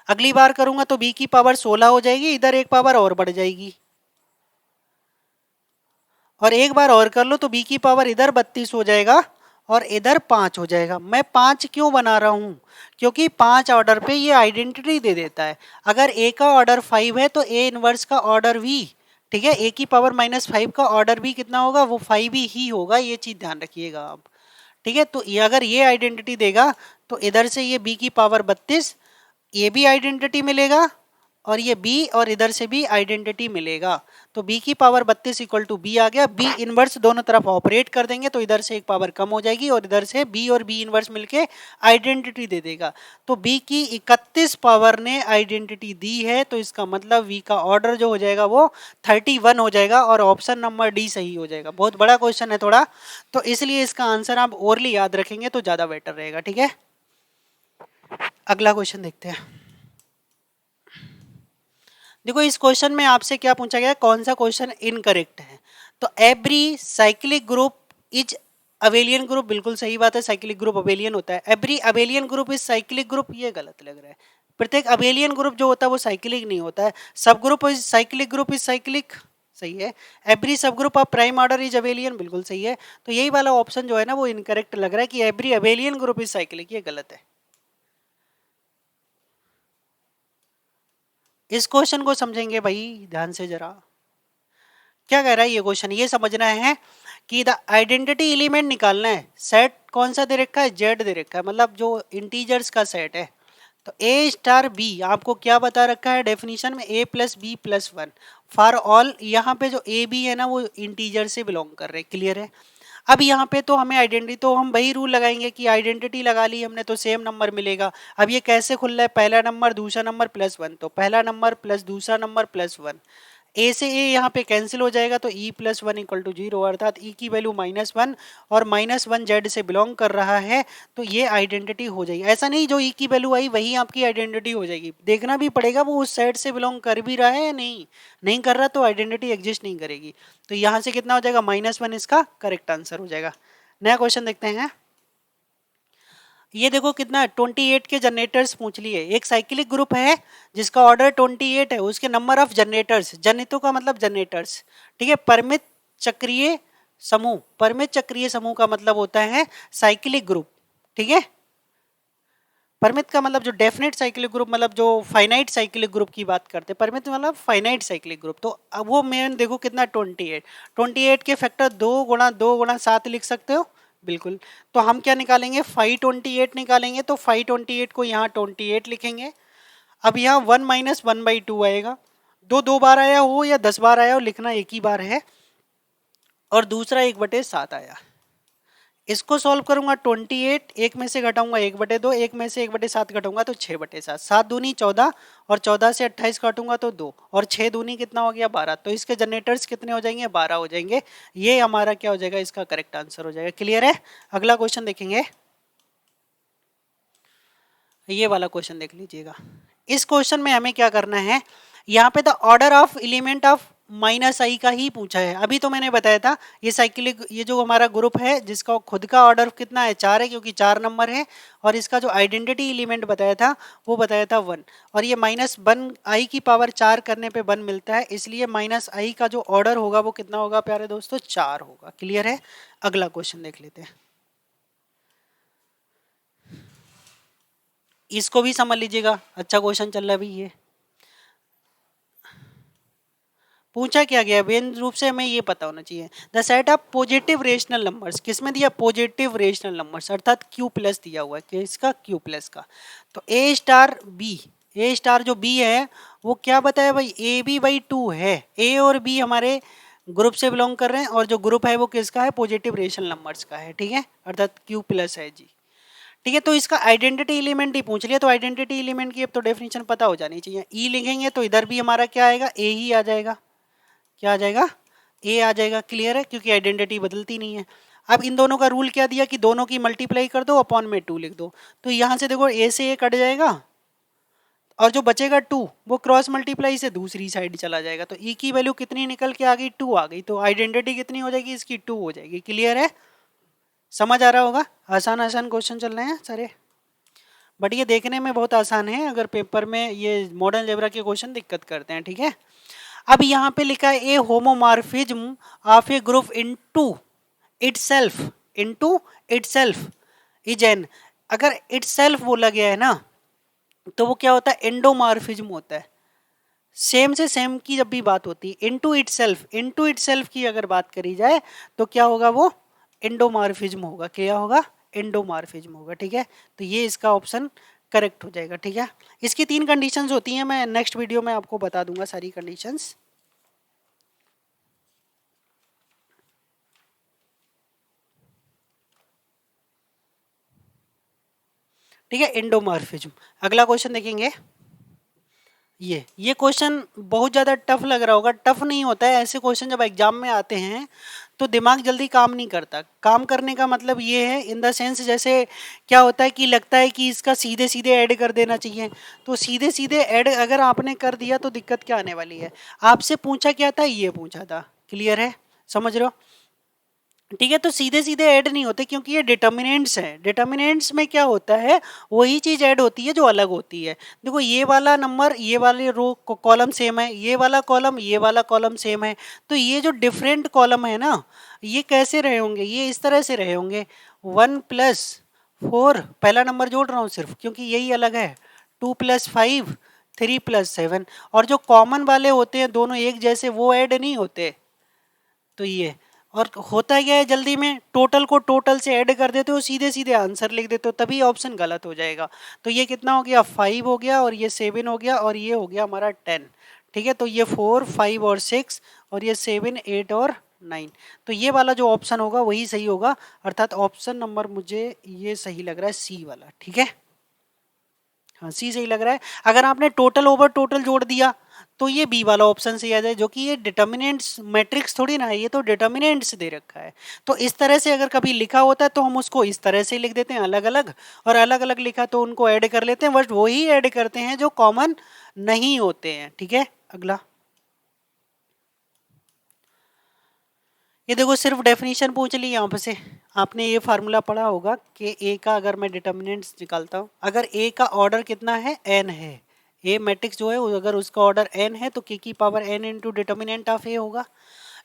A: अगली बार करूंगा तो बी की पावर 16 हो जाएगी, इधर एक पावर और बढ़ जाएगी। और एक बार और कर लो तो बी की पावर इधर 32 हो जाएगा और इधर 5 हो जाएगा। मैं 5 क्यों बना रहा हूं, क्योंकि 5 ऑर्डर पे ये आइडेंटिटी दे देता है। अगर ए का ऑर्डर 5 है तो ए इनवर्स का ऑर्डर भी, ठीक है, ए की पावर -5 का ऑर्डर भी कितना होगा, वो 5 ही होगा। ये चीज ध्यान रखिएगा आप। ठीक है, तो ये अगर ये आइडेंटिटी देगा तो इधर से ये बी की पावर 32, ये भी आइडेंटिटी मिलेगा और ये b और इधर से भी आइडेंटिटी मिलेगा। तो b की पावर 32 इक्वल टू b आ गया। b इनवर्स दोनों तरफ ऑपरेट कर देंगे तो इधर से एक पावर कम हो जाएगी और इधर से b और b इनवर्स मिलके आइडेंटिटी दे देगा। तो b की 31 पावर ने आइडेंटिटी दी है, तो इसका मतलब v का ऑर्डर जो हो जाएगा वो 31 हो जाएगा और ऑप्शन नंबर डी सही हो जाएगा। बहुत बड़ा क्वेश्चन है थोड़ा, तो इसलिए इसका आंसर आप ओरली याद रखेंगे तो ज्यादा बेटर रहेगा। ठीक है, अगला क्वेश्चन देखते हैं। देखो इस क्वेश्चन में आपसे क्या पूछा गया, कौन सा क्वेश्चन इनकरेक्ट है। तो every cyclic group is abelian group, बिल्कुल सही बात है, साइक्लिक ग्रुप अबेलियन होता है। Every abelian group is cyclic group, ये गलत लग रहा है। प्रत्येक अबेलियन ग्रुप जो होता है वो साइक्लिक नहीं होता है। सब group is cyclic, group is cyclic, सही है। एवरी सब group of prime order is abelian, बिल्कुल सही है। तो यही वाला ऑप्शन जो है ना वो इनकरेक्ट लग रहा है कि every abelian group is cyclic, ये गलत है। इस क्वेश्चन को समझेंगे भाई ध्यान से जरा। क्या कह रहा है ये क्वेश्चन, ये समझना है कि द आइडेंटिटी एलिमेंट निकालना है, सेट कौन सा दे रखा है, जेड दे रखा है, मतलब जो इंटीजर्स का सेट है। तो ए स्टार बी आपको क्या बता रखा है डेफिनेशन में, a plus b plus one for all. यहाँ पे जो ए बी है ना वो इंटीजर से बिलोंग कर रहे हैं, क्लियर है। अब यहाँ पे तो हमें आइडेंटिटी, तो हम वही रूल लगाएंगे कि आइडेंटिटी लगा ली हमने तो सेम नंबर मिलेगा। अब ये कैसे खुल रहा है, पहला नंबर दूसरा नंबर प्लस वन, तो पहला नंबर प्लस दूसरा नंबर प्लस वन, ए से ए यहाँ पे कैंसिल हो जाएगा, तो e plus one equal to zero, अर्थात ई की वैल्यू माइनस वन और माइनस वन जेड से बिलोंग कर रहा है, तो ये आइडेंटिटी हो जाएगी। ऐसा नहीं जो ई की वैल्यू आई वही आपकी आइडेंटिटी हो जाएगी, देखना भी पड़ेगा वो उस सेट से बिलोंग कर भी रहा है या नहीं, नहीं कर रहा तो आइडेंटिटी एग्जिस्ट नहीं करेगी। तो यहाँ से कितना हो जाएगा, माइनस वन इसका करेक्ट आंसर हो जाएगा। नया क्वेश्चन देखते हैं। ये देखो कितना 28 के जनरेटर्स पूछ लिए। एक साइक्लिक ग्रुप है जिसका ऑर्डर 28 है, उसके नंबर ऑफ जनरेटर्स, जनितों का मतलब जनरेटर्स, ठीक है। परिमित चक्रीय समूह, परिमित चक्रीय समूह का मतलब होता है साइक्लिक ग्रुप, ठीक है। परिमित का मतलब जो डेफिनेट साइक्लिक ग्रुप, मतलब जो फाइनाइट साइक्लिक ग्रुप की बात करते हैं, परिमित मतलब फाइनाइट साइक्लिक ग्रुप। तो अब वो मेन देखो कितना 28, 28 के फैक्टर 2 गुणा लिख सकते हो, बिल्कुल। तो हम क्या निकालेंगे, 528 निकालेंगे, तो 528 को यहाँ 28 लिखेंगे। अब यहाँ 1 माइनस 1/2 आएगा, दो बार आया हो या 10 बार आया हो, लिखना एक ही बार है। और दूसरा 1/7 आया। इसको सॉल्व करूंगा 28, एक में से घटाऊंगा 1/2, एक में से 1/7 घटाऊंगा तो 6/7, 7 दूनी 14 और 14 से 28 काटूंगा तो 2 और 6 दूनी कितना हो गया 12। तो इसके जनरेटर्स कितने हो जाएंगे, 12 हो जाएंगे। ये हमारा क्या हो जाएगा, इसका करेक्ट आंसर हो जाएगा, क्लियर है। अगला क्वेश्चन देखेंगे, ये वाला क्वेश्चन देख लीजिएगा। इस क्वेश्चन में हमें क्या करना है, यहाँ पे the order of element of minus i का ही पूछा है। अभी तो मैंने बताया था ये साइक्लिक, ये जो हमारा ग्रुप है जिसका खुद का ऑर्डर कितना है 4 है, क्योंकि 4 नंबर है, और इसका जो आइडेंटिटी एलिमेंट बताया था वो बताया था 1, और ये माइनस वन आई की पावर 4 करने पे 1 मिलता है, इसलिए माइनस आई का जो ऑर्डर होगा वो कितना होगा प्यारे दोस्तों, 4 होगा, क्लियर है। अगला क्वेश्चन देख लेते हैं, इसको भी समझ लीजिएगा, अच्छा क्वेश्चन चल रहा है अभी। ये पूछा क्या गया, मेन रूप से हमें ये पता होना चाहिए, the set of positive rational numbers, किसमें दिया, पॉजिटिव रेशनल नंबर्स, अर्थात क्यू प्लस दिया हुआ है, किसका, क्यू प्लस का। तो ए स्टार बी, ए स्टार जो बी है वो क्या बताया भाई, ए बी बाई 2 है, ए और बी हमारे ग्रुप से बिलोंग कर रहे हैं, और जो ग्रुप है वो किसका है, पॉजिटिव रेशनल नंबर्स का है, ठीक है, अर्थात क्यू प्लस है जी, ठीक है। तो इसका आइडेंटिटी एलिमेंट ही पूछ लिया, तो आइडेंटिटी एलिमेंट की अब तो डेफिनेशन पता हो जानी चाहिए। ई लिखेंगे तो इधर भी हमारा क्या आएगा, ए ही आ जाएगा, क्या आ जाएगा, ए आ जाएगा, क्लियर है, क्योंकि आइडेंटिटी बदलती नहीं है। अब इन दोनों का रूल क्या दिया कि दोनों की मल्टीप्लाई कर दो अपॉन में 2 लिख दो, तो यहाँ से देखो ए से ए कट जाएगा और जो बचेगा 2 वो क्रॉस मल्टीप्लाई से दूसरी साइड चला जाएगा, तो ई की वैल्यू कितनी निकल के आ गई, 2 आ गई, तो आइडेंटिटी कितनी हो जाएगी इसकी, 2 हो जाएगी, क्लियर है। समझ आ रहा होगा, आसान आसान क्वेश्चन चल रहे हैं सारे, बट ये देखने में बहुत आसान है, अगर पेपर में ये मॉडर्न अलजेब्रा के क्वेश्चन दिक्कत करते हैं, ठीक है। अब यहाँ पे लिखा है a homomorphism of a group itself into itself is an, अगर इटसेल्फ बोला गया है ना तो वो क्या होता है, एंडोमॉर्फिज्म होता है। सेम से सेम की जब भी बात होती है, इनटू इटसेल्फ की अगर बात करी जाए तो क्या होगा, वो एंडोमॉर्फिज्म होगा, क्या होगा, एंडोमॉर्फिज्म होगा, ठीक है। तो ये इसका ऑप्शन करेक्ट हो जाएगा, ठीक है। इसकी 3 कंडीशंस होती हैं, मैं नेक्स्ट वीडियो में आपको बता दूंगा सारी कंडीशंस। ठीक है, एंडोमॉर्फिज्म। अगला क्वेश्चन देखेंगे, ये क्वेश्चन बहुत ज़्यादा टफ लग रहा होगा, टफ नहीं होता है, ऐसे क्वेश्चन जब एग्जाम में आते हैं तो दिमाग जल्दी काम नहीं करता। काम करने का मतलब ये है इन द सेंस, जैसे क्या होता है कि लगता है कि इसका सीधे सीधे ऐड कर देना चाहिए, तो सीधे सीधे ऐड अगर आपने कर दिया तो दिक्कत क्या आने वाली है। आपसे पूछा क्या था, ये पूछा था, क्लियर है, समझ रहे हो, ठीक है। तो सीधे सीधे ऐड नहीं होते क्योंकि ये डिटर्मिनेंट्स हैं, डिटर्मिनेंट्स में क्या होता है, वही चीज़ ऐड होती है जो अलग होती है। देखो ये वाला नंबर, ये वाले रो कॉलम सेम है, ये वाला कॉलम, ये वाला कॉलम सेम है, तो ये जो डिफरेंट कॉलम है ना, ये कैसे रहे होंगे, ये इस तरह से रहे होंगे, 1+4, पहला नंबर जोड़ रहा हूँ सिर्फ क्योंकि यही अलग है, 2+5, 3+7, और जो कॉमन वाले होते हैं दोनों एक जैसे वो ऐड नहीं होते, तो ये और होता क्या है जल्दी में, टोटल को टोटल से ऐड कर देते हो, सीधे सीधे आंसर लिख देते हो, तभी ऑप्शन गलत हो जाएगा। तो ये कितना हो गया, 5 हो गया, और ये 7 हो गया, और ये हो गया हमारा 10। ठीक है, तो ये 4, 5 और 6, और ये 7, 8 और 9। तो ये वाला जो ऑप्शन होगा वही सही होगा, अर्थात ऑप्शन नंबर मुझे ये सही लग रहा है, सी वाला। ठीक है, हाँ सी सही लग रहा है। अगर आपने टोटल ओवर टोटल जोड़ दिया तो ये बी वाला ऑप्शन सही आ जाए, जो कि ये डिटर्मिनेंट्स मैट्रिक्स थोड़ी ना है, ये तो डिटर्मिनेंट्स दे रखा है। तो इस तरह से अगर कभी लिखा होता है तो हम उसको इस तरह से लिख देते हैं अलग अलग, और अलग अलग लिखा तो उनको ऐड कर लेते हैं, बस वही ऐड करते हैं जो कॉमन नहीं होते हैं। ठीक है, अगला ये देखो, सिर्फ डेफिनेशन पूछ ली यहाँ पे से। आपने ये फार्मूला पढ़ा होगा कि ए का अगर मैं डिटर्मिनेंट्स निकालता हूँ, अगर ए का ऑर्डर कितना है, एन है, ए मैट्रिक्स जो है अगर उसका ऑर्डर एन है तो के की power n into determinant of a होगा।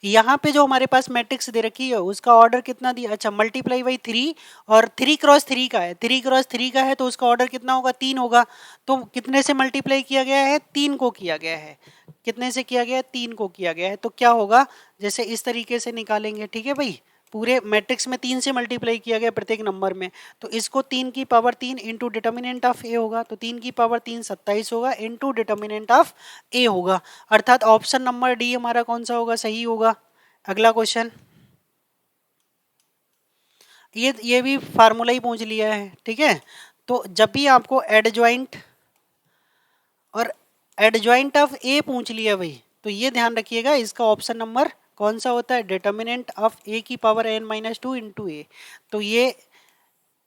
A: यहाँ पे जो हमारे पास मैट्रिक्स दे रखी है उसका ऑर्डर कितना दिया, अच्छा मल्टीप्लाई बाई 3, और 3 क्रॉस 3 का है, 3 क्रॉस 3 का है तो उसका ऑर्डर कितना होगा, 3 होगा। तो कितने से मल्टीप्लाई किया गया है, 3 को किया गया है। कितने से किया गया है, 3 को किया गया है। तो क्या होगा, जैसे इस तरीके से निकालेंगे। ठीक है भाई, पूरे मैट्रिक्स में 3 से मल्टीप्लाई किया गया प्रत्येक नंबर में, तो इसको 3 की power 3 into determinant of a होगा, तो 3 की पावर 3 27 होगा, इंटू डिटर्मिनेंट ऑफ ए होगा, अर्थात ऑप्शन नंबर डी हमारा कौन सा होगा, सही होगा। अगला क्वेश्चन, ये भी फार्मूला ही पूछ लिया है। ठीक है, तो जब भी आपको एडजॉइंट और एडजॉइंट ऑफ ए पूछ लिया भाई, तो ये ध्यान रखिएगा इसका ऑप्शन नंबर कौन सा होता है, डिटर्मिनेंट ऑफ ए की पावर n माइनस 2 इंटू ए। तो ये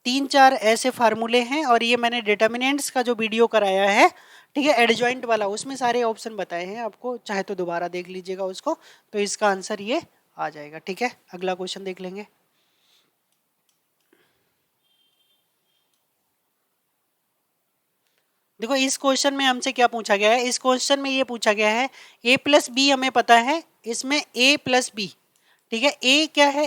A: 3-4 ऐसे फार्मूले हैं, और ये मैंने डिटर्मिनेंट्स का जो वीडियो कराया है, ठीक है, एडजॉइंट वाला, उसमें सारे ऑप्शन बताए हैं आपको, चाहे तो दोबारा देख लीजिएगा उसको, तो इसका आंसर ये आ जाएगा। ठीक है, अगला क्वेश्चन देख लेंगे। देखो इस क्वेश्चन में हमसे क्या पूछा गया है, इस क्वेश्चन में ये पूछा गया है a प्लस बी, हमें पता है इसमें a प्लस बी। ठीक है, a क्या है,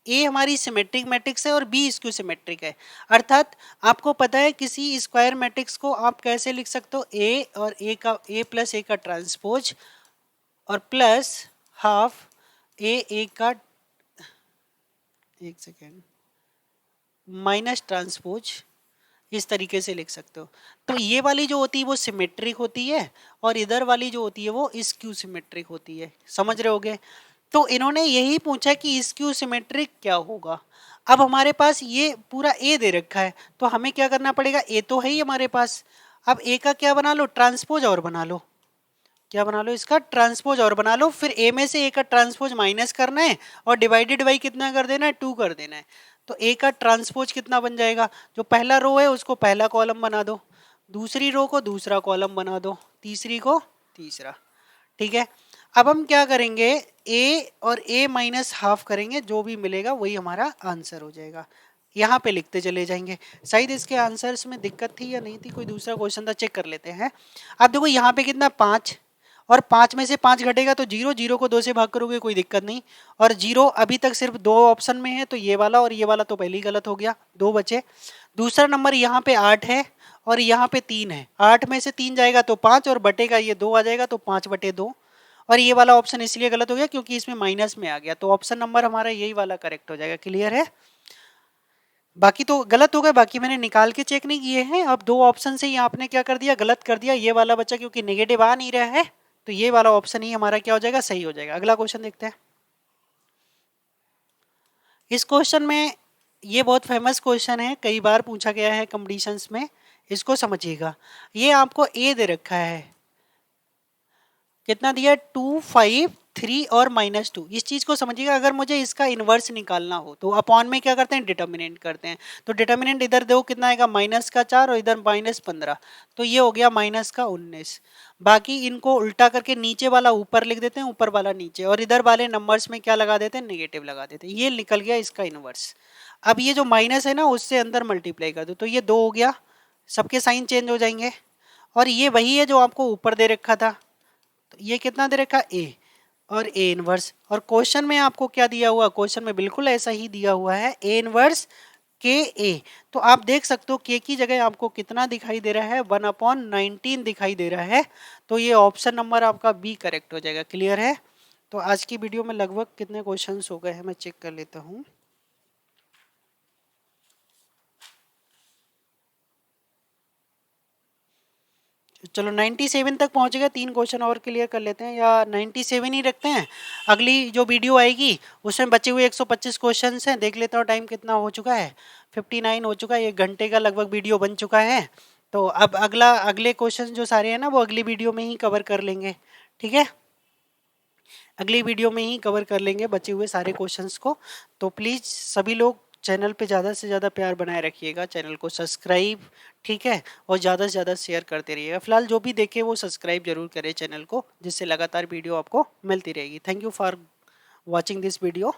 A: a हमारी सिमेट्रिक मैट्रिक्स है और b स्क्यू सिमेट्रिक है, अर्थात आपको पता है किसी स्क्वायर मैट्रिक्स को आप कैसे लिख सकते हो, a और a का a प्लस a का ट्रांसपोज, और प्लस हाफ a का, एक सेकेंड, माइनस ट्रांसपोज, इस तरीके से लिख सकते हो। तो ये वाली जो होती है वो सिमेट्रिक होती है, और इधर वाली जो होती है वो स्क्यू सिमेट्रिक होती है, समझ रहे होगे। तो इन्होंने यही पूछा कि स्क्यू सिमेट्रिक क्या होगा। अब हमारे पास ये पूरा ए दे रखा है, तो हमें क्या करना पड़ेगा, ए तो है ही हमारे पास, अब ए का क्या बना लो, ट्रांसपोज और बना लो, क्या बना लो, इसका ट्रांसपोज और बना लो, फिर ए में से ए का ट्रांसपोज माइनस करना है, और डिवाइडेड बाई कितना कर देना है, 2 कर देना है। तो ए का ट्रांसपोज कितना बन जाएगा, जो पहला रो है उसको पहला कॉलम बना दो, दूसरी रो को दूसरा कॉलम बना दो, तीसरी को तीसरा। ठीक है, अब हम क्या करेंगे, ए और ए माइनस हाफ करेंगे, जो भी मिलेगा वही हमारा आंसर हो जाएगा। यहाँ पे लिखते चले जाएंगे। शायद इसके आंसर्स में दिक्कत थी या नहीं थी, कोई दूसरा क्वेश्चन था, चेक कर लेते हैं। अब देखो यहाँ पे कितना, 5, और 5 में से 5 घटेगा तो 0, 0 को 2 से भाग करोगे कोई दिक्कत नहीं, और 0 अभी तक सिर्फ 2 ऑप्शन में है, तो ये वाला और ये वाला तो पहले ही गलत हो गया, 2 बचे। दूसरा नंबर यहाँ पे 8 है और यहाँ पे 3 है, 8 में से 3 जाएगा तो 5, और बटेगा ये 2 आ जाएगा, तो 5/2, और ये वाला ऑप्शन इसलिए गलत हो गया क्योंकि इसमें माइनस में आ गया, तो ऑप्शन नंबर हमारा यही वाला करेक्ट हो जाएगा। क्लियर है, बाकी तो गलत हो गए, बाकी मैंने निकाल के चेक नहीं किए हैं। अब 2 ऑप्शन से ही आपने क्या कर दिया, गलत कर दिया, ये वाला बचा क्योंकि नेगेटिव आ नहीं रहा है, तो ये वाला ऑप्शन ही हमारा क्या हो जाएगा, सही हो जाएगा। अगला क्वेश्चन देखते हैं। इस क्वेश्चन में, ये बहुत फेमस क्वेश्चन है, कई बार पूछा गया है कंपटीशंस में, इसको समझिएगा। ये आपको ए दे रखा है, कितना दिया, 2, 5, 3 और -2। इस चीज को समझिएगा, अगर मुझे इसका इनवर्स निकालना हो तो अपॉन में क्या करते हैं, डिटर्मिनेंट करते हैं, तो डिटर्मिनेंट इधर देखो कितना आएगा, -4 और इधर -15, तो ये हो गया -19। बाकी इनको उल्टा करके नीचे वाला ऊपर लिख देते हैं, ऊपर वाला नीचे, और इधर वाले नंबर्स में क्या लगा देते हैं, नेगेटिव लगा देते हैं, ये निकल गया इसका इनवर्स। अब ये जो माइनस है ना उससे अंदर मल्टीप्लाई कर दो, तो ये 2 हो गया, सबके साइन चेंज हो जाएंगे, और ये वही है जो आपको ऊपर दे रखा था, तो ये कितना दे रखा, ए और ए इनवर्स। और क्वेश्चन में आपको क्या दिया हुआ, क्वेश्चन में बिल्कुल ऐसा ही दिया हुआ है, ए इनवर्स के ए। तो आप देख सकते हो के की जगह आपको कितना दिखाई दे रहा है, 1/19 दिखाई दे रहा है, तो ये ऑप्शन नंबर आपका बी करेक्ट हो जाएगा। क्लियर है, तो आज की वीडियो में लगभग कितने क्वेश्चंस हो गए हैं मैं चेक कर लेता हूँ। चलो 97 तक पहुंच गए, 3 क्वेश्चन और क्लियर कर लेते हैं, या 97 ही रखते हैं। अगली जो वीडियो आएगी उसमें बचे हुए 125 क्वेश्चन हैं, देख लेता हूँ टाइम कितना हो चुका है। 59 हो चुका है, 1 घंटे का लगभग वीडियो बन चुका है। तो अब अगले क्वेश्चन जो सारे हैं ना वो अगली वीडियो में ही कवर कर लेंगे, ठीक है। अगली वीडियो में ही कवर कर लेंगे बचे हुए सारे क्वेश्चंस को। तो प्लीज़ सभी लोग चैनल पे ज़्यादा से ज़्यादा प्यार बनाए रखिएगा, चैनल को सब्सक्राइब, ठीक है, और ज़्यादा से ज़्यादा शेयर करते रहिएगा। फिलहाल जो भी देखे वो सब्सक्राइब जरूर करें चैनल को, जिससे लगातार वीडियो आपको मिलती रहेगी। Thank you for watching this video.